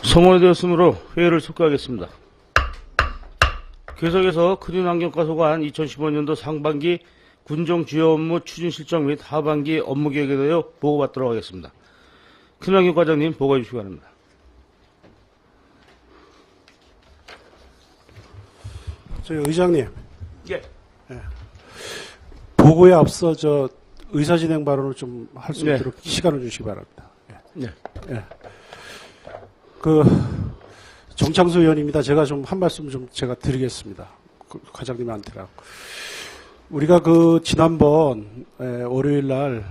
성원이 되었으므로 회의를 속개하겠습니다. 계속해서 크린환경과 소관 2015년도 상반기 군정 주요 업무 추진 실정 및 하반기 업무 계획에 대하여 보고받도록 하겠습니다. 크린환경 과장님 보고해 주시기 바랍니다. 저희 의장님, 예. 보고에 앞서 저 의사진행 발언을 좀 할 수 네. 있도록 시간을 주시기 바랍니다. 네. 그 정창수 의원입니다. 제가 좀 한 말씀 좀 제가 드리겠습니다. 그 과장님한테라고. 우리가 그 지난번 월요일 날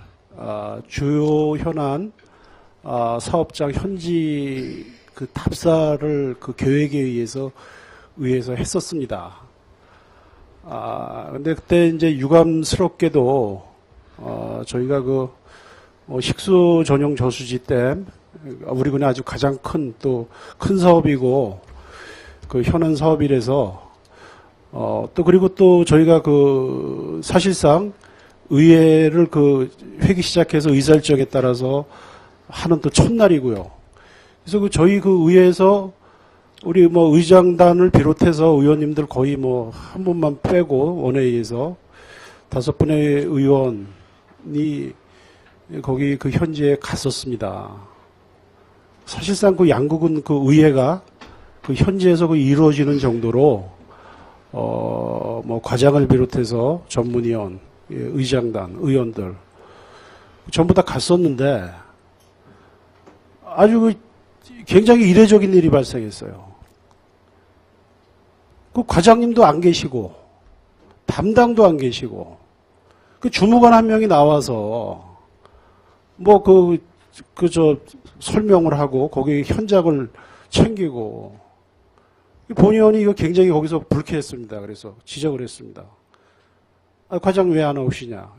주요 현안 사업장 현지 그 답사를 그 계획에 의해서 했었습니다. 근데 그때 이제 유감스럽게도 저희가 그 식수 전용 저수지 댐 우리 군의 아주 가장 큰 사업이고 그 현안 사업이라서 또 그리고 또 저희가 그 사실상 의회를 그 회기 시작해서 의사일정에 따라서 하는 또 첫날이고요. 그래서 그 저희 그 의회에서 우리 뭐 의장단을 비롯해서 의원님들 거의 뭐 한 분만 빼고 원회의에서 5분의 의원이 거기 그 현지에 갔었습니다. 사실상 그 양국은 그 의회가 그 현지에서 그 이루어지는 정도로 뭐 과장을 비롯해서 전문위원, 의장단, 의원들 전부 다 갔었는데 아주 그 굉장히 이례적인 일이 발생했어요. 그 과장님도 안 계시고 담당도 안 계시고 그 주무관 한 명이 나와서 뭐 설명을 하고 거기 현장을 챙기고 본의원이 이거 굉장히 거기서 불쾌했습니다. 그래서 지적을 했습니다. 과장 왜 안 오시냐?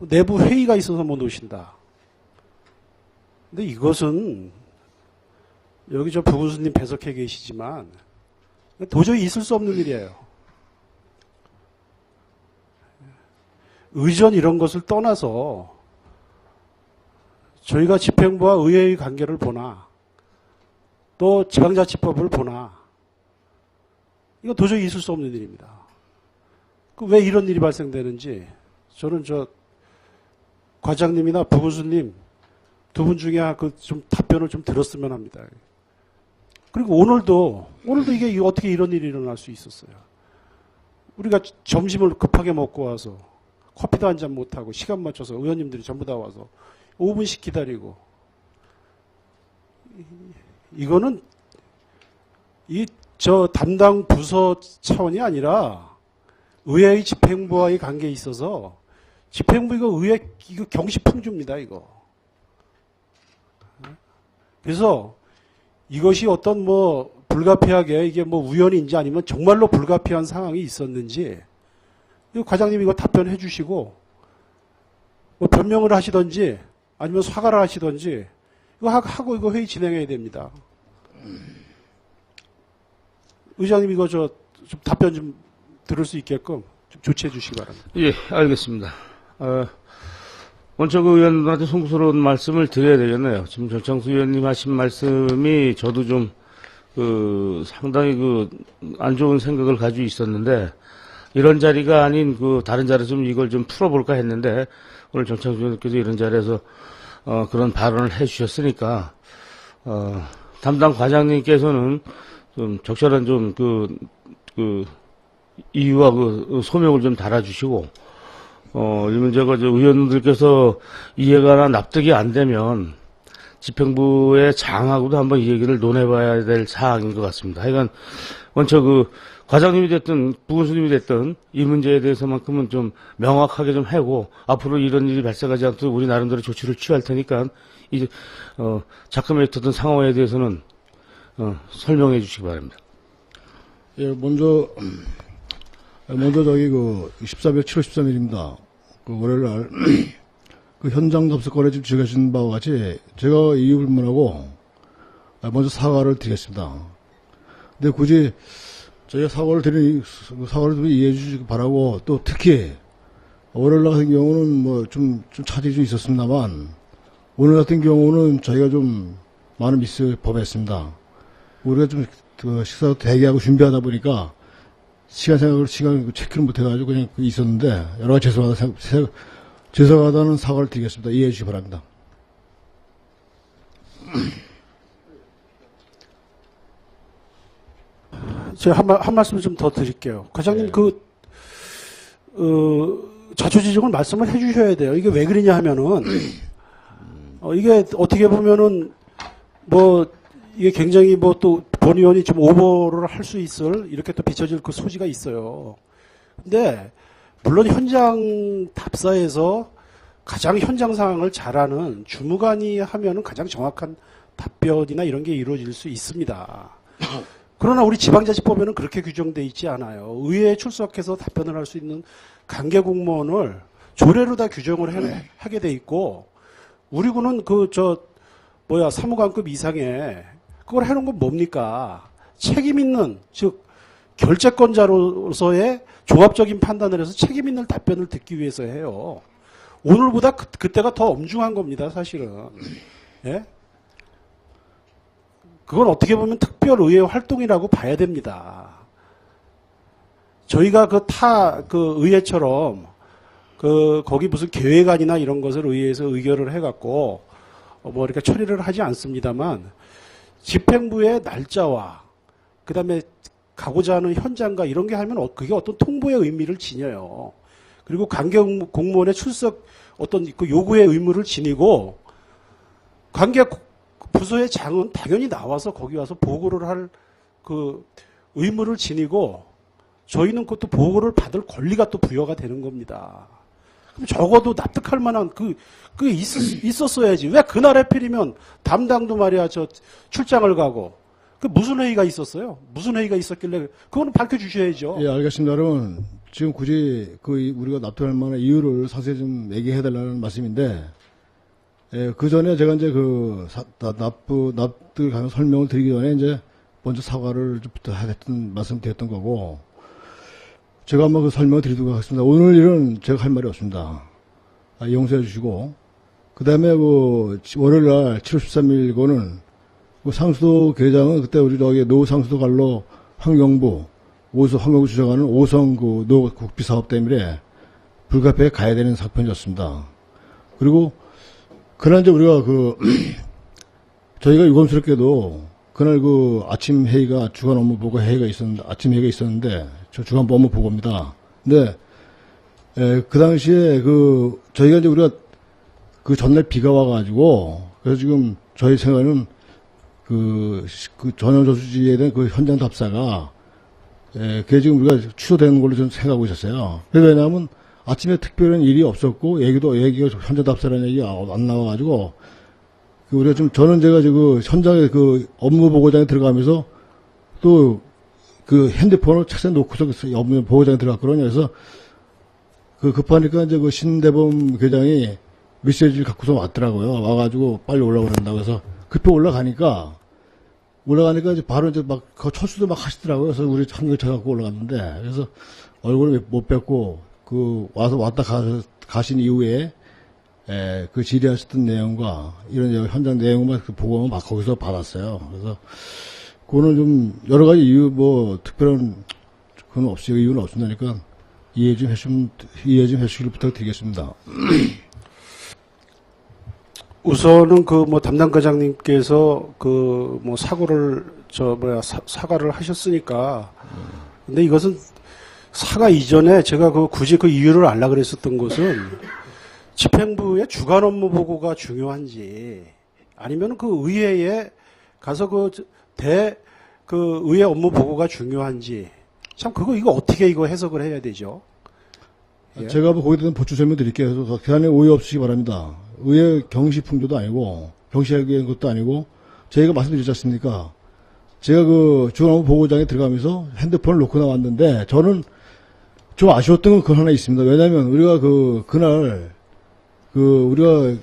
내부 회의가 있어서 못 오신다. 근데 이것은 여기 저 부군수님 배석해 계시지만 도저히 있을 수 없는 일이에요. 의전 이런 것을 떠나서 저희가 집행부와 의회의 관계를 보나 또 지방자치법을 보나 이거 도저히 있을 수 없는 일입니다. 왜 이런 일이 발생되는지 저는 저 과장님이나 부군수님 두 분 중에 좀 답변을 좀 들었으면 합니다. 그리고 오늘도 이게 어떻게 이런 일이 일어날 수 있었어요. 우리가 점심을 급하게 먹고 와서 커피도 한 잔 못하고 시간 맞춰서 의원님들이 전부 다 와서 5분씩 기다리고 이거는 저 담당 부서 차원이 아니라 의회의 집행부와의 관계에 있어서 집행부 이거 경시풍주입니다, 이거. 그래서 이것이 어떤 뭐 불가피하게 이게 뭐 우연인지 아니면 정말로 불가피한 상황이 있었는지 과장님이 이거 답변해 주시고 뭐 변명을 하시든지 아니면 사과를 하시든지 이거 하고 이거 회의 진행해야 됩니다. 의장님 이거 좀 답변 좀 들을 수 있게끔 좀 조치해 주시기 바랍니다. 예, 알겠습니다. 먼저 그 의원들한테 송구스러운 말씀을 드려야 되겠네요. 지금 정창수 의원님 하신 말씀이 저도 좀 상당히 안 좋은 생각을 가지고 있었는데 이런 자리가 아닌 다른 자리에서 좀 이걸 좀 풀어볼까 했는데 오늘 정창수 의원님께서 이런 자리에서 그런 발언을 해주셨으니까 담당 과장님께서는 좀 적절한 좀 이유와 소명을 좀 달아주시고 이 문제가 의원들께서 이해가 납득이 안 되면 집행부의 장하고도 한번 이 얘기를 논해봐야 될 사항인 것 같습니다. 하여간 먼저 과장님이 됐든 부군수님이 됐든 이 문제에 대해서만큼은 좀 명확하게 좀 하고 앞으로 이런 일이 발생하지 않도록 우리 나름대로 조치를 취할 테니까 이제 작금에 있었던 상황에 대해서는 설명해 주시기 바랍니다. 예, 먼저 7월 13일입니다. 월요일 날, 현장 접속 거래 지금 지적하신 바와 같이, 제가 이유 불문하고, 먼저 사과를 드리겠습니다. 근데 굳이, 저희가 사과를 좀 이해해 주시기 바라고, 또 특히, 월요일 날 같은 경우는 좀 차질이 좀 있었습니다만, 오늘 같은 경우는 저희가 좀 많은 미스 범했습니다. 우리가 좀 그 식사도 대기하고 준비하다 보니까 시간 체크를 못해가지고 그냥 있었는데 여러 가지 죄송하다는 사과를 드리겠습니다. 이해해 주시기 바랍니다. 제가 한 말씀 좀 더 드릴게요. 과장님, 자초지종을 말씀을 해 주셔야 돼요. 이게 왜 그러냐 하면은, 이게 어떻게 보면은, 이게 굉장히 또 본 의원이 좀 오버를 할 수 있을, 이렇게 또 비춰질 그 소지가 있어요. 근데, 물론 현장 답사에서 가장 현장 상황을 잘 아는 주무관이 하면은 가장 정확한 답변이나 이런 게 이루어질 수 있습니다. 그러나 우리 지방자치법에는 그렇게 규정돼 있지 않아요. 의회에 출석해서 답변을 할 수 있는 관계 공무원을 조례로 다 규정을 하게 돼 있고, 우리 군은 사무관급 이상에 그걸 해놓은 건 뭡니까? 책임 있는, 즉, 결재권자로서의 종합적인 판단을 해서 책임 있는 답변을 듣기 위해서 해요. 오늘보다 그때가 더 엄중한 겁니다, 사실은. 예? 그건 어떻게 보면 특별 의회 활동이라고 봐야 됩니다. 저희가 의회처럼 거기 무슨 계획안이나 이런 것을 의회에서 의결을 해갖고 이렇게 처리를 하지 않습니다만, 집행부의 날짜와 그다음에 가고자 하는 현장과 이런 게 하면 그게 어떤 통보의 의미를 지녀요. 그리고 관계 공무원의 출석 어떤 그 요구의 의무를 지니고, 관계 부서의 장은 당연히 나와서 거기 와서 보고를 할 그 의무를 지니고, 저희는 그것도 보고를 받을 권리가 또 부여가 되는 겁니다. 그럼 적어도 납득할 만한 그게 있었어야지. 왜 그날 하필이면 담당도 말이야, 출장을 가고. 무슨 회의가 있었어요? 무슨 회의가 있었길래, 그거는 밝혀주셔야죠. 예, 알겠습니다. 여러분, 지금 굳이 우리가 납득할 만한 이유를 사실 좀 얘기해달라는 말씀인데, 예, 그 전에 제가 이제 납득 가는 설명을 드리기 전에 이제 먼저 사과를 좀 하겠다는 말씀드렸던 거고, 제가 한번 그 설명을 드리도록 하겠습니다. 오늘 일은 제가 할 말이 없습니다. 용서해 주시고, 그 다음에 월요일 날 7월 13일 거는 상수도 계장은 그때 우리 노 상수도 갈로 환경부 주장하는 5성 노 국비 사업 때문에 불가피하게 가야 되는 사건이었습니다. 그리고 그날 이제 우리가 저희가 유감스럽게도 그날 아침 회의가 주간 업무 보고 회의가 있었는데, 아침 회의가 있었는데, 저 주간 업무 보고입니다. 근데, 그 당시에 저희가 이제 우리가 전날 비가 와가지고, 그래서 지금 저희 생각에는 전현저수지에 대한 현장 답사가, 그게 지금 우리가 취소되는 걸로 좀 생각하고 있었어요. 왜냐하면 아침에 특별한 일이 없었고, 얘기가 현장 답사라는 얘기가 안 나와가지고, 우리가 제가 지금 현장에 업무 보고장에 들어가면서 또 핸드폰을 책상에 놓고서 업무 보고장에 들어갔거든요. 그래서 급하니까 이제 신대범 계장이 메시지를 갖고서 왔더라고요. 와가지고 빨리 올라오라 한다고 해서 급히 올라가니까 이제 바로 이제 철수도 막 하시더라고요. 그래서 우리 한개 쳐갖고 올라갔는데, 그래서 얼굴을 못 뵙고 왔다 가신 이후에 질의하셨던 내용과 이런 현장 내용만 보고만 막 거기서 받았어요. 그래서 그거는 좀 여러 가지 이유 특별한 그건 이유는 없으니까 이해 좀 해주시길 부탁드리겠습니다. 우선은 담당 과장님께서 사고를 사과를 하셨으니까. 근데 이것은 사과 이전에 제가 굳이 이유를 알라 그랬었던 것은, 집행부의 주간 업무 보고가 중요한지, 아니면 의회에 가서 의회 업무 보고가 중요한지, 참 이거 어떻게 해석을 해야 되죠? 예. 제가 거기에 대한 보충 설명 드릴게요. 그래서 계산에 오해 없으시기 바랍니다. 의회 경시 풍조도 아니고, 경시하기 것도 아니고, 저희가 말씀드렸지 않습니까? 제가 주간 업무 보고장에 들어가면서 핸드폰을 놓고 나왔는데, 저는 좀 아쉬웠던 건 그건 하나 있습니다. 왜냐면 우리가 그날, 우리가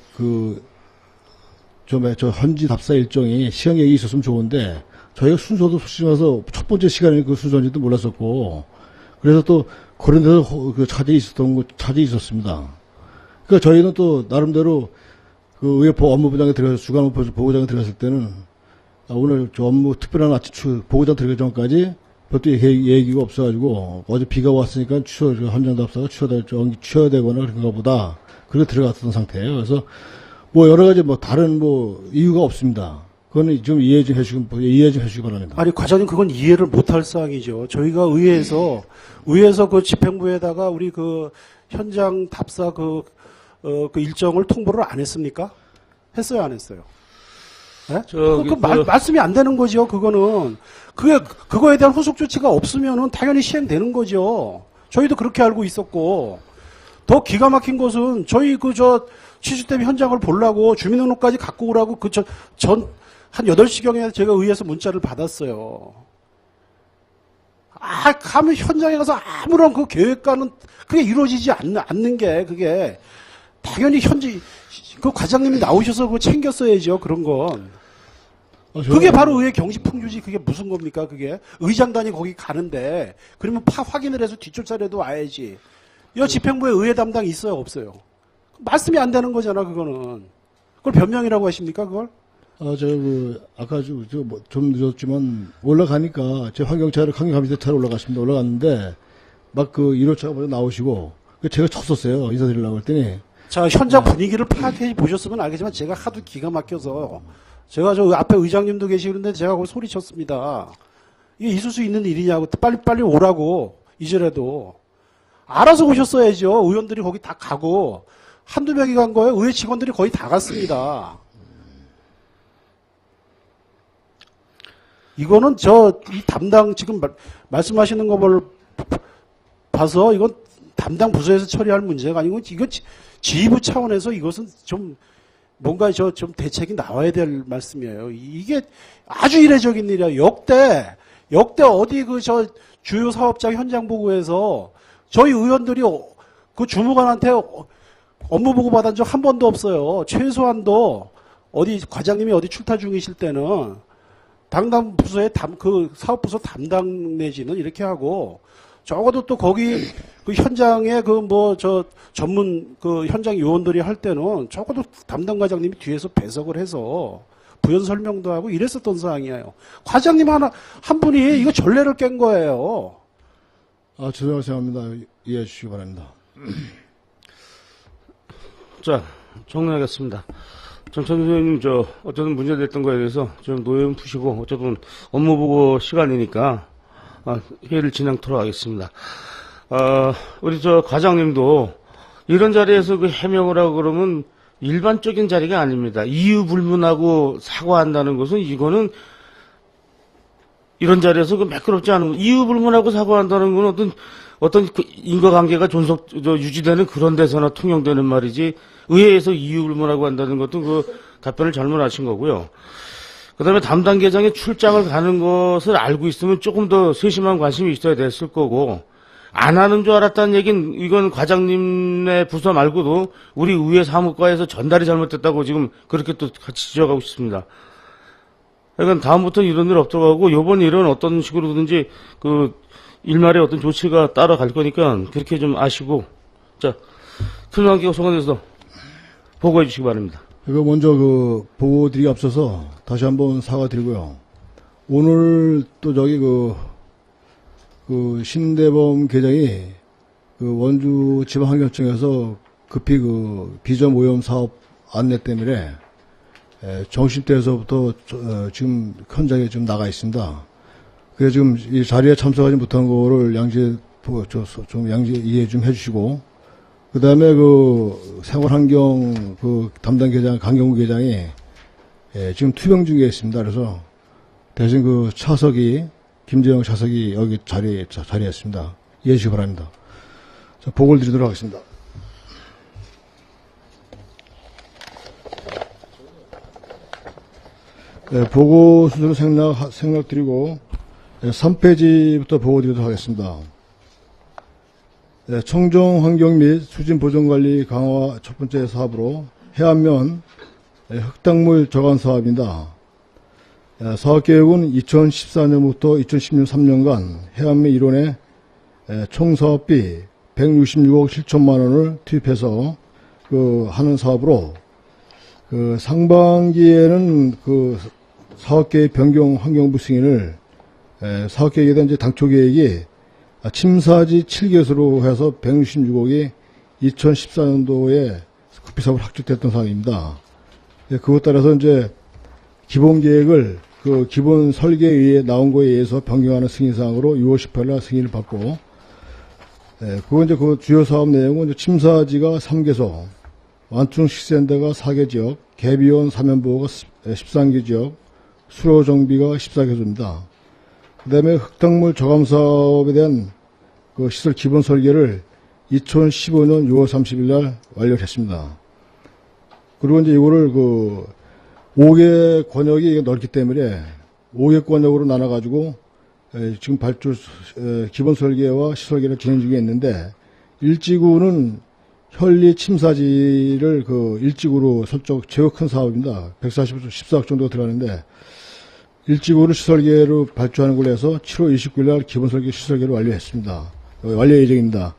현지 답사 일정이 시간 얘기 있었으면 좋은데, 저희가 순서도 솔직히 말해서 첫 번째 시간이 순서인지도 몰랐었고, 그래서 또 그런 데서 차질이 있었습니다. 그러니까 저희는 또 나름대로 의회 업무부장에 들어가서 주간 업무 보고장에 들어갔을 때는 오늘 저 업무 특별한 아침 보고자 들어가기 전까지 별도 얘기가 없어가지고 어제 비가 왔으니까 현장 답사가 취소되거나 그런가 보다. 그렇게 들어갔던 상태예요. 그래서 뭐 여러 가지 뭐 다른 뭐 이유가 없습니다. 그거는 좀 이해 좀 해주시기 바랍니다. 아니, 과장님, 그건 이해를 못할 사항이죠. 저희가 의회에서 그 집행부에다가 우리 그 현장 답사 그 일정을 통보를 안 했습니까? 했어요, 안 했어요? 네? 말씀이 안 되는 거죠, 그거는. 그거에 대한 후속 조치가 없으면은 당연히 시행되는 거죠. 저희도 그렇게 알고 있었고. 더 기가 막힌 것은 저희 취수대비 현장을 보려고 주민등록까지 갖고 오라고 한 8시경에 제가 의회에서 문자를 받았어요. 가면 현장에 가서 아무런 그 계획과는 그게 이루어지지 않는 게 그게 당연히 그 과장님이 나오셔서 그거 챙겼어야죠, 그런 건. 그게 바로 의회 경시풍주지. 그게 무슨 겁니까, 그게? 의장단이 거기 가는데, 그러면 확인을 해서 뒷조사라도 와야지. 이 집행부에 의회 담당 있어요, 없어요? 말씀이 안 되는 거잖아, 그거는. 그걸 변명이라고 하십니까, 그걸? 아까 좀 늦었지만, 올라가니까, 제 환경감시대차로 올라갔습니다. 올라갔는데, 막 1호차가 먼저 나오시고, 제가 쳤었어요. 인사드리려고 했더니. 자, 현장 분위기를 파악해 보셨으면 알겠지만, 제가 하도 기가 막혀서, 제가 앞에 의장님도 계시는데, 제가 거기 소리쳤습니다. 이게 있을 수 있는 일이냐고, 빨리 오라고, 이제라도. 알아서 오셨어야죠. 의원들이 거기 다 가고, 한두 명이 간 거예요. 의회 직원들이 거의 다 갔습니다. 이거는 이 담당 지금 말씀하시는 걸 봐서 이건 담당 부서에서 처리할 문제가 아니고 이거 지휘부 차원에서 이것은 좀 뭔가 좀 대책이 나와야 될 말씀이에요. 이게 아주 이례적인 일이야. 역대 어디 주요 사업장 현장 보고에서 저희 의원들이 그 주무관한테 업무 보고 받은 적 한 번도 없어요. 최소한도 과장님이 어디 출타 중이실 때는 담당 부서의 사업부서 담당 내지는 이렇게 하고, 적어도 또 거기 현장에 전문 현장 요원들이 할 때는 적어도 담당 과장님이 뒤에서 배석을 해서 부연 설명도 하고 이랬었던 사항이에요. 과장님 한 분이 이거 전례를 깬 거예요. 죄송합니다. 이해해 주시기 바랍니다. 자, 정리하겠습니다. 정찬 의원님, 어쨌든 문제됐던 거에 대해서 좀 노여움 푸시고, 어쨌든 업무보고 시간이니까, 회의를 진행토록 하겠습니다. 우리 과장님도 이런 자리에서 해명을 하고 그러면 일반적인 자리가 아닙니다. 이유 불문하고 사과한다는 것은 이거는 이런 자리에서 매끄럽지 않은, 이유 불문하고 사과한다는 건 어떤 인과관계가 유지되는 그런 데서나 통용되는 말이지, 의회에서 이유 불문하고 한다는 것도 답변을 잘못하신 거고요. 그 다음에 담당 계장이 출장을 가는 것을 알고 있으면 조금 더 세심한 관심이 있어야 됐을 거고, 안 하는 줄 알았다는 얘기는 이건 과장님의 부서 말고도 우리 의회 사무과에서 전달이 잘못됐다고 지금 그렇게 또 같이 지적하고 싶습니다. 그러니까 다음부터는 이런 일 없도록 하고, 요번 일은 어떤 식으로든지 일말의 어떤 조치가 따라갈 거니까 그렇게 좀 아시고, 자, 특별관계가 소관돼서 보고해 주시기 바랍니다. 이거 먼저 보고드리기 앞서서 다시 한번 사과드리고요. 오늘 또 신대범 계장이 원주 지방환경청에서 급히 비전 오염 사업 안내 때문에 정심대에서부터 지금 현장에 좀 나가 있습니다. 그래서 지금 이 자리에 참석하지 못한 거를 좀 이해 좀 해주시고, 그 다음에 생활환경 담당 계장, 강경구 계장이 지금 투병 중에 있습니다. 그래서 대신 김재영 차석이 여기 자리에 있습니다. 이해해 주시기 바랍니다. 자, 보고를 드리도록 하겠습니다. 보고 순서로 생략드리고, 3페이지부터 보고 드리도록 하겠습니다. 청정 환경 및 수진 보존 관리 강화 첫 번째 사업으로 해안면 흙탕물 저감 사업입니다. 사업 계획은 2014년부터 2016년 3년간 해안면 일원에 총 사업비 166억 7천만 원을 투입해서 하는 사업으로 상반기에는 사업계획 변경 환경부 승인을 사업계획에 대한 이제 당초 계획이 침사지 7개소로 해서 166억이 2014년도에 국비사업을 확정됐던 상황입니다. 그것 따라서 이제 기본 계획을 그 기본 설계에 의해 나온 거에 의해서 변경하는 승인 사항으로 6월 18일 날 승인을 받고, 그거 이제 그 주요 사업 내용은 이제 침사지가 3개소, 완충 식센터가 4개 지역, 개비원 사면보호가 13개 지역, 수로 정비가 14개소입니다. 그 다음에 흙탕물 저감 사업에 대한 그 시설 기본 설계를 2015년 6월 30일 날 완료를 했습니다. 그리고 이제 이거를 그 5개 권역이 넓기 때문에 5개 권역으로 나눠가지고 지금 발주 기본 설계와 시설계를 진행 중에 있는데, 일지구는 현리 침사지를 그 일지구로 설정, 제일 큰 사업입니다. 14억 정도가 들어가는데, 일지구를 시설계로 발주하는 걸로 해서 7월 29일 날 기본 설계 시설계를 완료했습니다. 완료 예정입니다.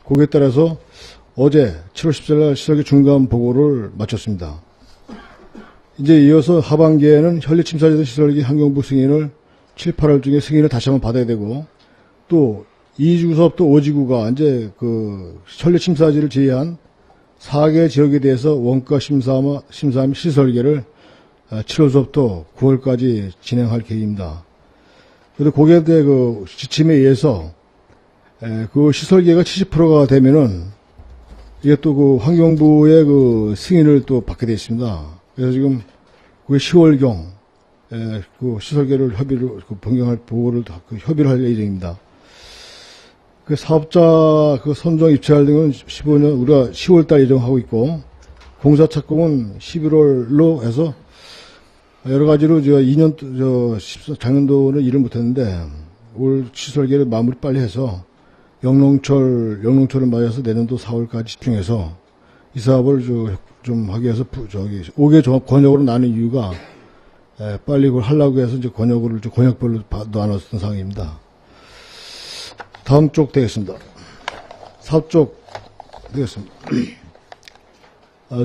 거기에 따라서 어제 7월 14일 날 시설계 중간 보고를 마쳤습니다. 이제 이어서 하반기에는 현리 침사지대 시설계 환경부 승인을 7, 8월 중에 승인을 다시 한번 받아야 되고, 또 2지구서부터 5지구가 이제 그 현리 침사지를 제외한 4개 지역에 대해서 원가 심사 및 시설계를 7월서부터 9월까지 진행할 계획입니다. 그런데 거기에 대해 그 지침에 의해서 그 시설계가 70%가 되면은 이게 또 그 환경부의 그 승인을 또 받게 되어 있습니다. 그래서 지금 그게 10월경 그 시설계를 협의를 그 변경할 보고를 그 협의를 할 예정입니다. 그 사업자 그 선정 입찰 등은 15년 우리가 10월달 예정하고 있고, 공사 착공은 11월로 해서 여러 가지로 저 2년 작년도는 일을 못했는데 올 시설계를 마무리 빨리 해서 영농철을 맞아서 내년도 4월까지 집중해서 이 사업을 좀 하기 위해서 5개 권역으로 나눈 이유가 빨리 그걸 하려고 해서 이제 권역별로 나눴던 상황입니다. 다음 쪽 되겠습니다. 사업 쪽 되겠습니다.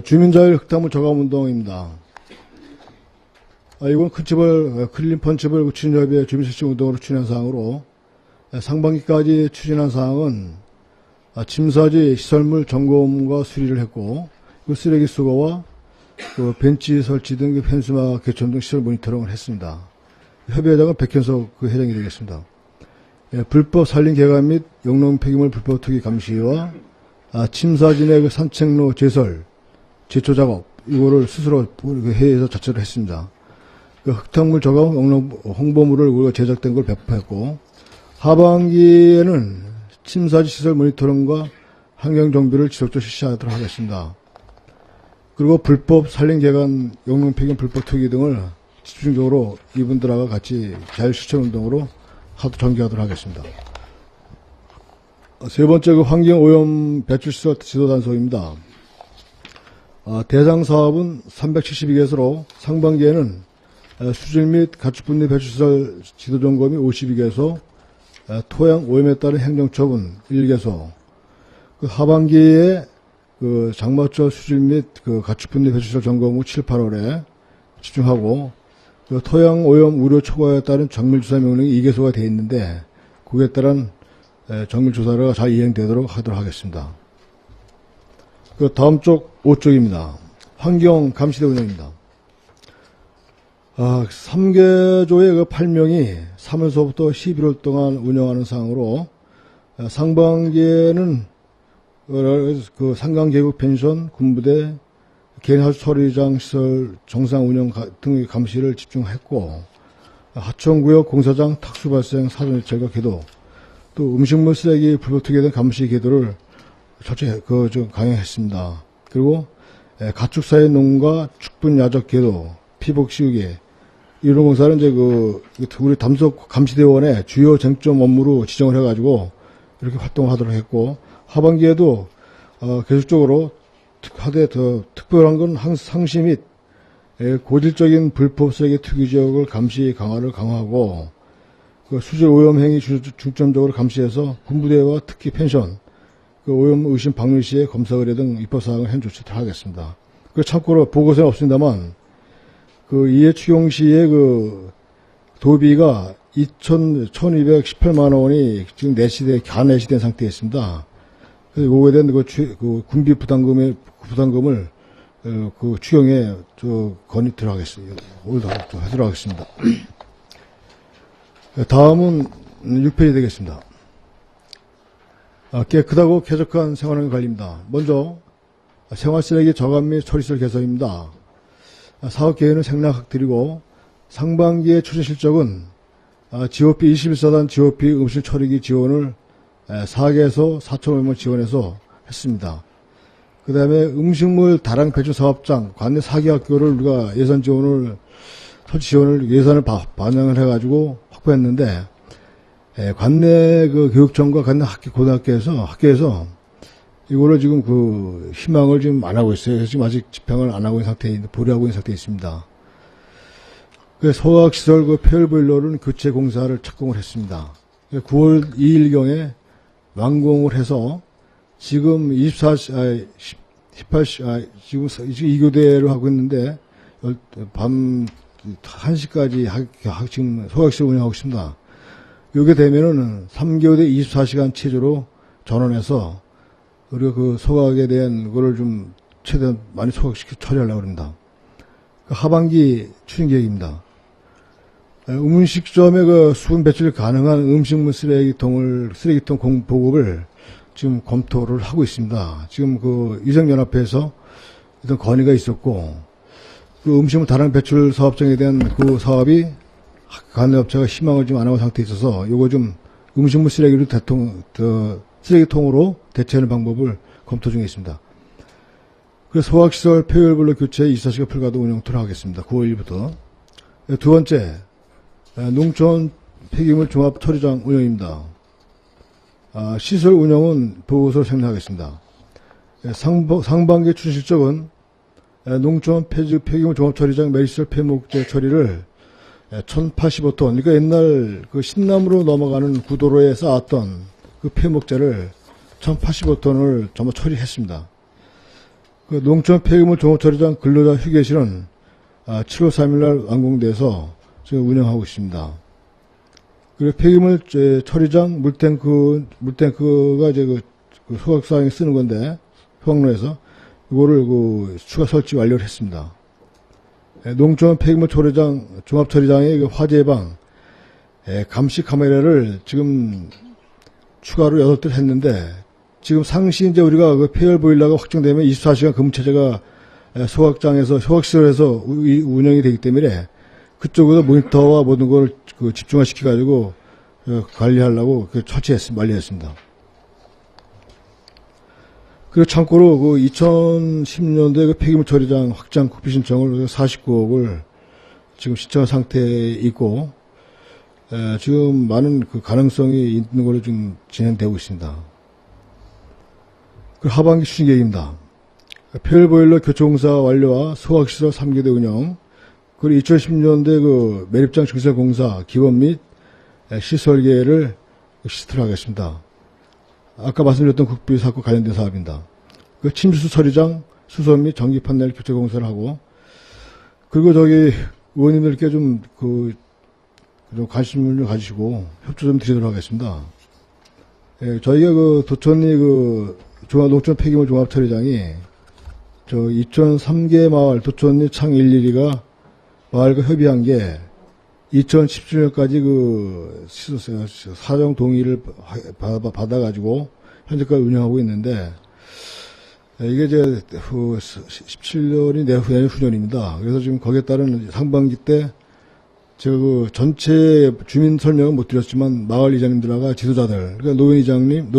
주민자율 흙탕물 저감 운동입니다. 이건 클린 펀치벌 추진협의회 주민실천 운동으로 추진한 사항으로, 상반기까지 추진한 사항은 침사지 시설물 점검과 수리를 했고, 그 쓰레기 수거와 그 벤치 설치 등 그 펜스막 개천 등 시설 모니터링을 했습니다. 협의회장은 백현석 그 회장이 되겠습니다. 불법 산림 개간 및 영농 폐기물 불법 투기 감시와 침사지 내 그 산책로 제설, 제초 작업 이거를 스스로 회의에서 자체로 했습니다. 그 흙탕물 저감 영농 홍보물을 우리가 제작된 걸 배포했고, 하반기에는 침사지 시설 모니터링과 환경 정비를 지속적으로 실시하도록 하겠습니다. 그리고 불법 산림 개간, 영농 폐기물 불법 투기 등을 집중적으로 이분들하고 같이 자율실천 운동으로 전개하도록 하겠습니다. 세 번째, 그 환경오염 배출시설 지도단속입니다. 대상 사업은 372개소로 상반기에는 수질 및 가축 분리 배출시설 지도점검이 52개소, 토양 오염에 따른 행정처분 1개소, 그 하반기에 그 장마철 수질 및 그 가축 분리 배출시설 점검 후 7, 8월에 집중하고, 그 토양 오염 우려 초과에 따른 정밀조사 명령이 2개소가 되어 있는데, 그에 따른 정밀조사가 잘 이행되도록 하도록 하겠습니다. 그 다음 쪽 5쪽입니다. 환경 감시대 운영입니다. 3개조의 그 8명이 3월서부터 11월 동안 운영하는 상으로, 상반기에는 그 상강계급 펜션, 군부대, 개인하수 처리장 시설 정상 운영 등의 감시를 집중했고, 하천구역 공사장 탁수 발생 사전 예찰과 계도, 또 음식물 쓰레기 불법 투기에 대한 감시 계도를 철저히 강행했습니다. 그리고 가축사의 농가 축분 야적 계도, 피복 시우기 이런 공사는 이제 우리 담속 감시대원의 주요 쟁점 업무로 지정을 해가지고 이렇게 활동하도록 했고, 하반기에도 계속적으로 하되 더 특별한 건 상시 및 고질적인 불법 쓰레기 투기 지역을 감시 강화를 강화하고, 그 수질 오염 행위 중점적으로 감시해서 군부대와 특히 펜션, 그 오염 의심 방류 시에 검사 의뢰 등 입법 사항을 현 조치를 하겠습니다. 그 참고로 보고서는 없습니다만, 그 이해추경시의 그 도비가 1218만 원이 지금 가내시된 상태에 있습니다. 그래서 이거에 대한 그 군비 부담금을 그 추경에 건의 들어가겠습니다. 하도록 하겠습니다. 다음은 6페이지 되겠습니다. 깨끗하고 쾌적한 생활환경 관리입니다. 먼저 생활쓰레기 저감 및 처리시설 개선입니다. 사업 계획은 생략드리고 상반기의 추진 실적은 GOP 21사단 GOP 음식 처리기 지원을 4개에서 4,500만 지원해서 했습니다. 그 다음에 음식물 다량 배출 사업장 관내 4개 학교를 우리가 예산 지원을 설치 지원을 예산을 반영을 해가지고 확보했는데 관내 그 교육청과 관내 학교에서 이거를 지금 그 희망을 지금 안 하고 있어요. 그래서 지금 아직 집행을 안 하고 있는 상태에 보류하고 있는 상태에 있습니다. 그 소화시설 그 폐열보일러는 교체 공사를 착공을 했습니다. 9월 2일경에 완공을 해서 지금 18시, 지금 2교대로 하고 있는데 밤 1시까지 지금 소화시설 운영하고 있습니다. 요게 되면은 3교대 24시간 체제로 전환해서 우리가 그 소각에 대한 거를 좀 최대한 많이 소각시켜 처리하려고 합니다. 하반기 추진 계획입니다. 음식점의 그 수분 배출이 가능한 음식물 쓰레기통 보급을 지금 검토를 하고 있습니다. 지금 그 위생연합회에서 어떤 건의가 있었고, 그 음식물 다량 배출 사업장에 대한 그 사업이 관내업체가 희망을 좀 안 하고 상태에 있어서 요거 좀 음식물 쓰레기를 쓰레기통으로 대체하는 방법을 검토 중에 있습니다. 그래서 소각시설 폐열보일러 교체 24시간 풀가동 운영 들어가겠습니다. 9월 1일부터. 두 번째, 농촌 폐기물 종합 처리장 운영입니다. 시설 운영은 보고서를 생략하겠습니다. 상반기 추진 실적은 농촌 폐기물 종합 처리장 매립시설 폐목재 처리를 1085톤, 그러니까 옛날 그 신남으로 넘어가는 구도로에 쌓았던 그 폐목재를 1085톤을 전부 처리했습니다. 그 농촌 폐기물 종합 처리장 근로자 휴게실은 7월 3일날 완공돼서 지금 운영하고 있습니다. 그리고 폐기물 처리장 물탱크가 이제 그 소각사항에 쓰는 건데, 소각로에서 이거를 그 추가 설치 완료를 했습니다. 농촌 폐기물 처리장, 종합처리장의 그 화재 예방, 감시 카메라를 지금 추가로 8대 했는데, 지금 상시 이제 우리가 그 폐열 보일러가 확정되면 24시간 근무체제가 소각장에서, 소각시설에서 운영이 되기 때문에 그쪽으로 모니터와 모든 걸 그 집중화 시켜가지고 관리하려고 완료했습니다. 그리고 참고로 그 2010년도에 그 폐기물 처리장 확장 국비 신청을 49억을 지금 신청한 상태에 있고, 지금 많은 그 가능성이 있는 걸로 좀 진행되고 있습니다. 그 하반기 추진 계획입니다. 폐열보일러 교체공사 완료와 소각시설 3교대 운영, 그리고 2010년대 그 매립장 증설공사 기원 및 시설계를 시스템 하겠습니다. 아까 말씀드렸던 국비 사건 관련된 사업입니다. 그 침수 처리장 수소 및 전기 판넬 교체 공사를 하고, 그리고 저기 의원님들께 좀 관심을 가지시고 협조 좀 드리도록 하겠습니다. 저희가 그 도천리 그 농촌 폐기물 종합 처리장이 2003개 마을 도천리 창 112가 마을과 협의한 게 2017년까지 그 사정 동의를 받아가지고 현재까지 운영하고 있는데, 이게 이제 17년이 내후년 후년입니다. 그래서 지금 거기에 따른 상반기 때 제가 그 전체 주민 설명은 못 드렸지만 마을 이장님들과 지도자들, 그러니까 노인회장님,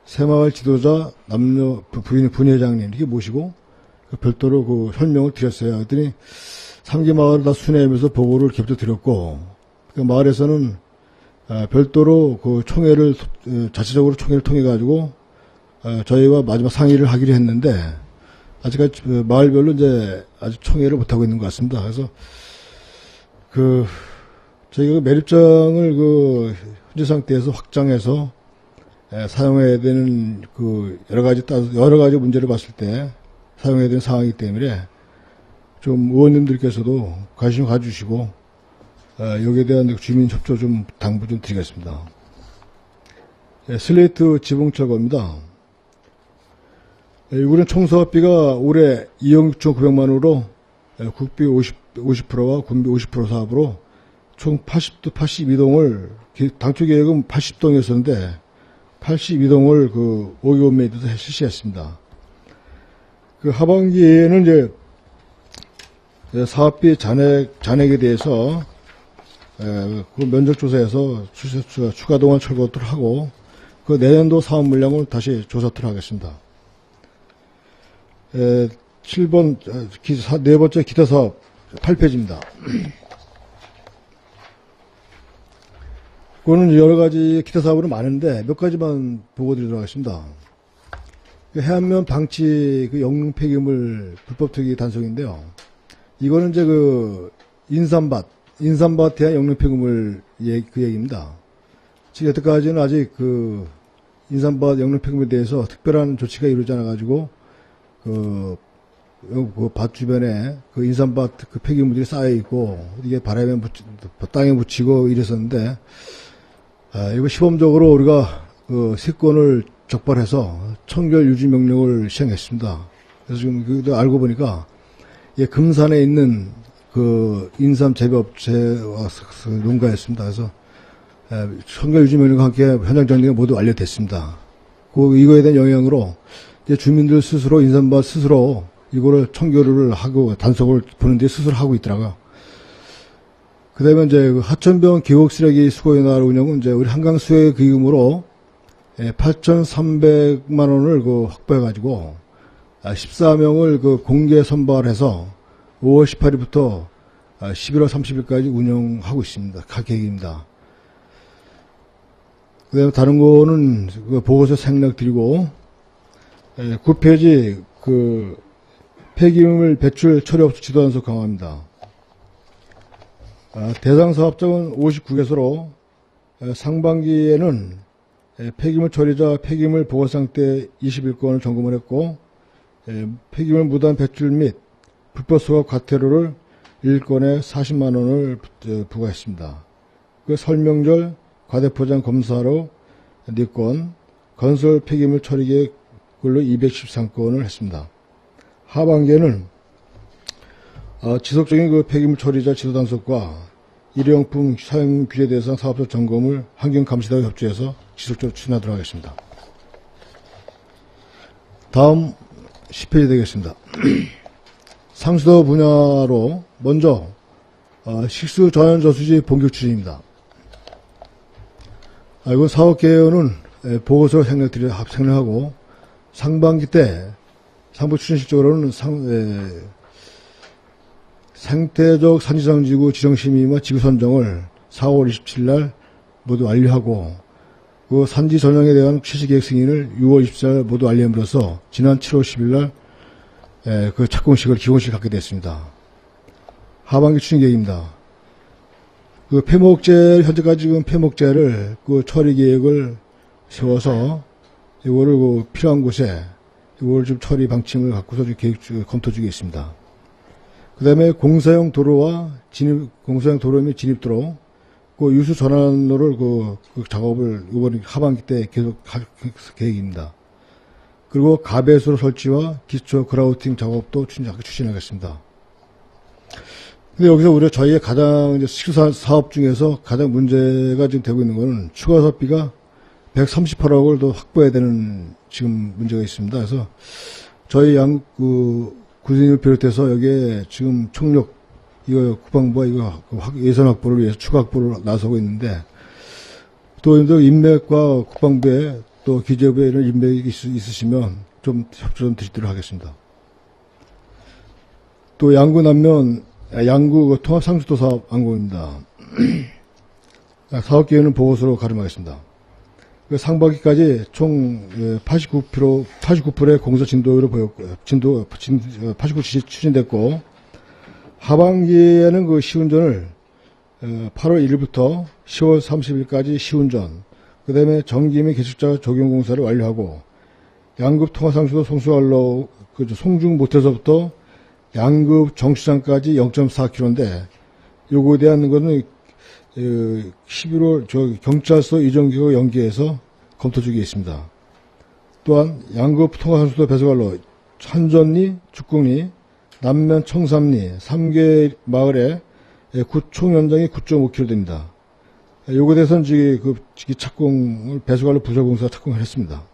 새마을 지도자, 남녀 분회장님 이렇게 모시고 별도로 그 설명을 드렸어요. 그랬더니 3개 마을을 다 순회하면서 보고를 겹쳐 드렸고, 그 마을에서는 별도로 그 총회를 자체적으로 총회를 통해 가지고 저희와 마지막 상의를 하기로 했는데, 아직까지 마을별로 이제 아직 총회를 못 하고 있는 것 같습니다. 그래서 저희가 매립장을 현재 상태에서 확장해서 사용해야 되는 여러 가지 문제를 봤을 때 사용해야 되는 상황이기 때문에 좀 의원님들께서도 관심 가주시고 여기에 대한 주민 협조 좀 당부 좀 드리겠습니다. 슬레이트 지붕 철거입니다. 이번에 총사업비가 올해 2억 6,900만 원으로 국비 50%와 군비 50% 사업으로 총 82동을 당초 계획은 80동이었었는데 82동을 그 5개월 매도도 실시했습니다. 그 하반기에는 이제 사업비 잔액에 대해서 그 면적 조사에서 추가 동안 철거를 하고 그 내년도 사업 물량을 다시 조사를 하겠습니다. 7번 네 번째 기타 사업 8페이지입니다. 그거는 여러 가지 기타 사업은 많은데 몇 가지만 보고 드리도록 하겠습니다. 해안면 방치 그 영능 폐기물 불법 투기 단속인데요. 이거는 이제 그 인삼밭에 영능 폐기물 그 얘기입니다. 지금 여태까지는 아직 그 인삼밭 영능 폐기물에 대해서 특별한 조치가 이루어지지 않아가지고 그 밭 주변에 그 인삼밭 그 폐기물들이 쌓여 있고 이게 바람에 땅에 묻히고 이랬었는데 이거 시범적으로 우리가 그 세건을 적발해서 청결 유지 명령을 시행했습니다. 그래서 지금 그도 알고 보니까 금산에 있는 그 인삼 재배업체와 농가였습니다. 그래서 청결 유지 명령과 함께 현장 정리가 모두 완료됐습니다. 이거에 대한 영향으로 이제 주민들 스스로 인삼밭 스스로 이거를 청결을 하고 단속을 보는데 스스로 하고 있더라고요. 그 다음에 이제 하천병 계곡 쓰레기 수거의 날 운영은 이제 우리 한강수의 기금으로 8,300만 원을 그 확보해가지고 14명을 그 공개 선발해서 5월 18일부터 11월 30일까지 운영하고 있습니다. 각 계획입니다. 그 다음에 다른 거는 그 보고서 생략 드리고 9페이지 그 폐기물 배출 처리업소 지도단속 강화합니다. 대상 사업장은 59개소로 상반기에는 폐기물 처리자 폐기물 보관 상태 21건을 점검을 했고 폐기물 무단 배출 및 불법 수거 과태료를 1건에 40만 원을 부과했습니다. 그 설명절 과대포장 검사로 4건, 건설 폐기물 처리 계획 걸로 213건을 했습니다. 하반기에는 지속적인 그 폐기물 처리자 지도 단속과 일회용품 사용 규제 대상 사업적 점검을 환경감시단과 협조해서 지속적으로 추진하도록 하겠습니다. 다음 10페이지 되겠습니다. 상수도 분야로 먼저 식수 전환 저수지 본격 추진입니다. 이건 사업 개요는 보고서 생략하고 상반기 때 상부 추진실적으로는 생태적 산지상지구 지정심의와 지구 선정을 4월 27일 날 모두 완료하고 그 산지 전형에 대한 실시계획 승인을 6월 24일 날 모두 완료함으로써 지난 7월 10일 날 그 착공식을 기공식을 갖게 됐습니다. 하반기 추진 계획입니다. 그 폐목재 현재까지 지금 폐목재를 그 처리 계획을 세워서 이거를 그 필요한 곳에 이걸 좀 처리 방침을 갖고서 계획 검토 중에 있습니다. 그 다음에 공사용 도로와 공사용 도로 및 진입도로, 그 유수 전환로를 그 작업을 이번 하반기 때 계속 할 계획입니다. 그리고 가배수로 설치와 기초 그라우팅 작업도 추진하겠습니다. 근데 여기서 우리가 저희의 가장 이제 식수 사업 중에서 가장 문제가 지금 되고 있는 것은 추가 사업비가 138억을 더 확보해야 되는 지금 문제가 있습니다. 그래서 저희 군인을 비롯해서 여기에 지금 총력, 이거 국방부가 이거 예산 확보를 위해서 추가 확보를 나서고 있는데, 또 인맥과 국방부에 또 기재부에 이런 인맥이 있으시면 좀 협조 좀 드리도록 하겠습니다. 또 양구 통합상수도 사업 안공입니다. 사업 계획은 보고서로 가름하겠습니다. 상반기까지 총 89%의 공사 진도를 보였고요. 89 추진됐고, 하반기에는 그 시운전을 8월 1일부터 10월 30일까지 시운전, 그 다음에 전기 및 개축자 적용 공사를 완료하고, 양급 통화상수도 송수할로 송중 모텔서부터 양급 정수장까지 0.4km인데 요거에 대한 거는 11월 경찰서 이전기구 연계해서 검토 중에 있습니다. 또한 양급 통화상수도 배수관로 한전리, 죽궁리, 남면 청삼리 3개 마을에 총 연장이 9.5km 됩니다. 요거에 대해서는 그 착공을 배수관로 부설공사가 착공을 했습니다.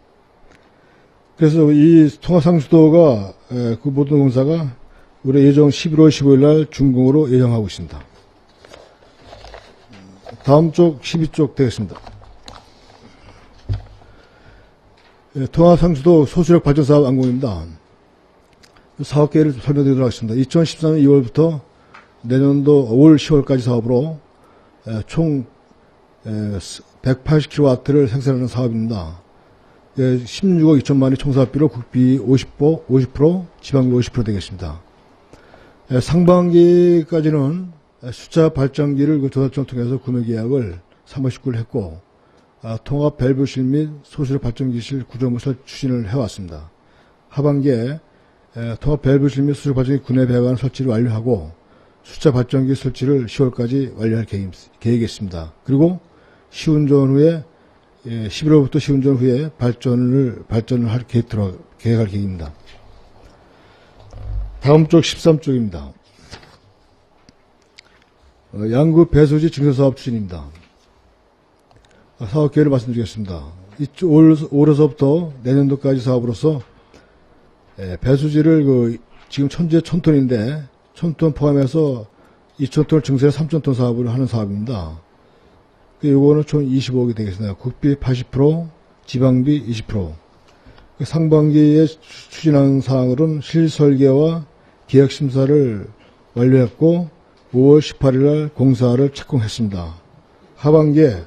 그래서 이 통화상수도가 그 모든 공사가 올해 예정 11월 15일 날 준공으로 예정하고 있습니다. 다음 쪽 12쪽 되겠습니다. 통화상수도 소수력 발전사업 완공입니다. 사업 계획을 설명드리도록 하겠습니다. 2013년 2월부터 내년도 올 10월까지 사업으로 총 180kW를 생산하는 사업입니다. 16억 2천만원의 총사업비로 국비 50%, 지방비 50% 되겠습니다. 상반기까지는 숫자 발전기를 조달청을 통해서 구매 계약을 3월 19일 했고, 통합 밸브실 및 소수력 발전기실 구조물 추진을 해왔습니다. 하반기에 통합 밸브실 및 소수력 발전기 구매 배관 설치를 완료하고 숫자 발전기 설치를 10월까지 완료할 계획이 있습니다. 그리고 시운전 후에 11월부터 시운전 후에 발전을 할 계획할 계획입니다. 다음 쪽 13쪽입니다. 양급 배수지 증설사업 추진입니다. 사업 계획을 말씀드리겠습니다. 올해서부터 내년도까지 사업으로서 배수지를 지금 천재 1000톤인데 1000톤 포함해서 2000톤을 증설해 3000톤 사업을 하는 사업입니다. 요거는 총 25억이 되겠습니다. 국비 80%, 지방비 20%. 상반기에 추진하는 사항으로는 실설계와 계약심사를 완료했고 5월 18일 날 공사를 착공했습니다. 하반기에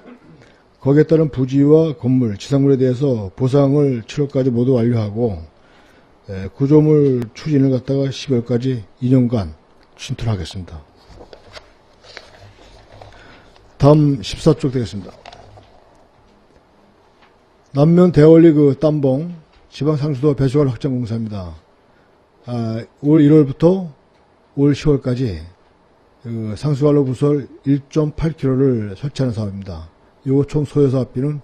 거기에 따른 부지와 건물, 지상물에 대해서 보상을 7월까지 모두 완료하고 구조물 추진을 갖다가 12월까지 2년간 진출하겠습니다. 다음 14쪽 되겠습니다. 남면 대원리 땀봉 지방상수도 배수관 확장 공사입니다. 올 1월부터 올 10월까지 상수관로 부설 1.8km를 설치하는 사업입니다. 요 총 소요 사업비는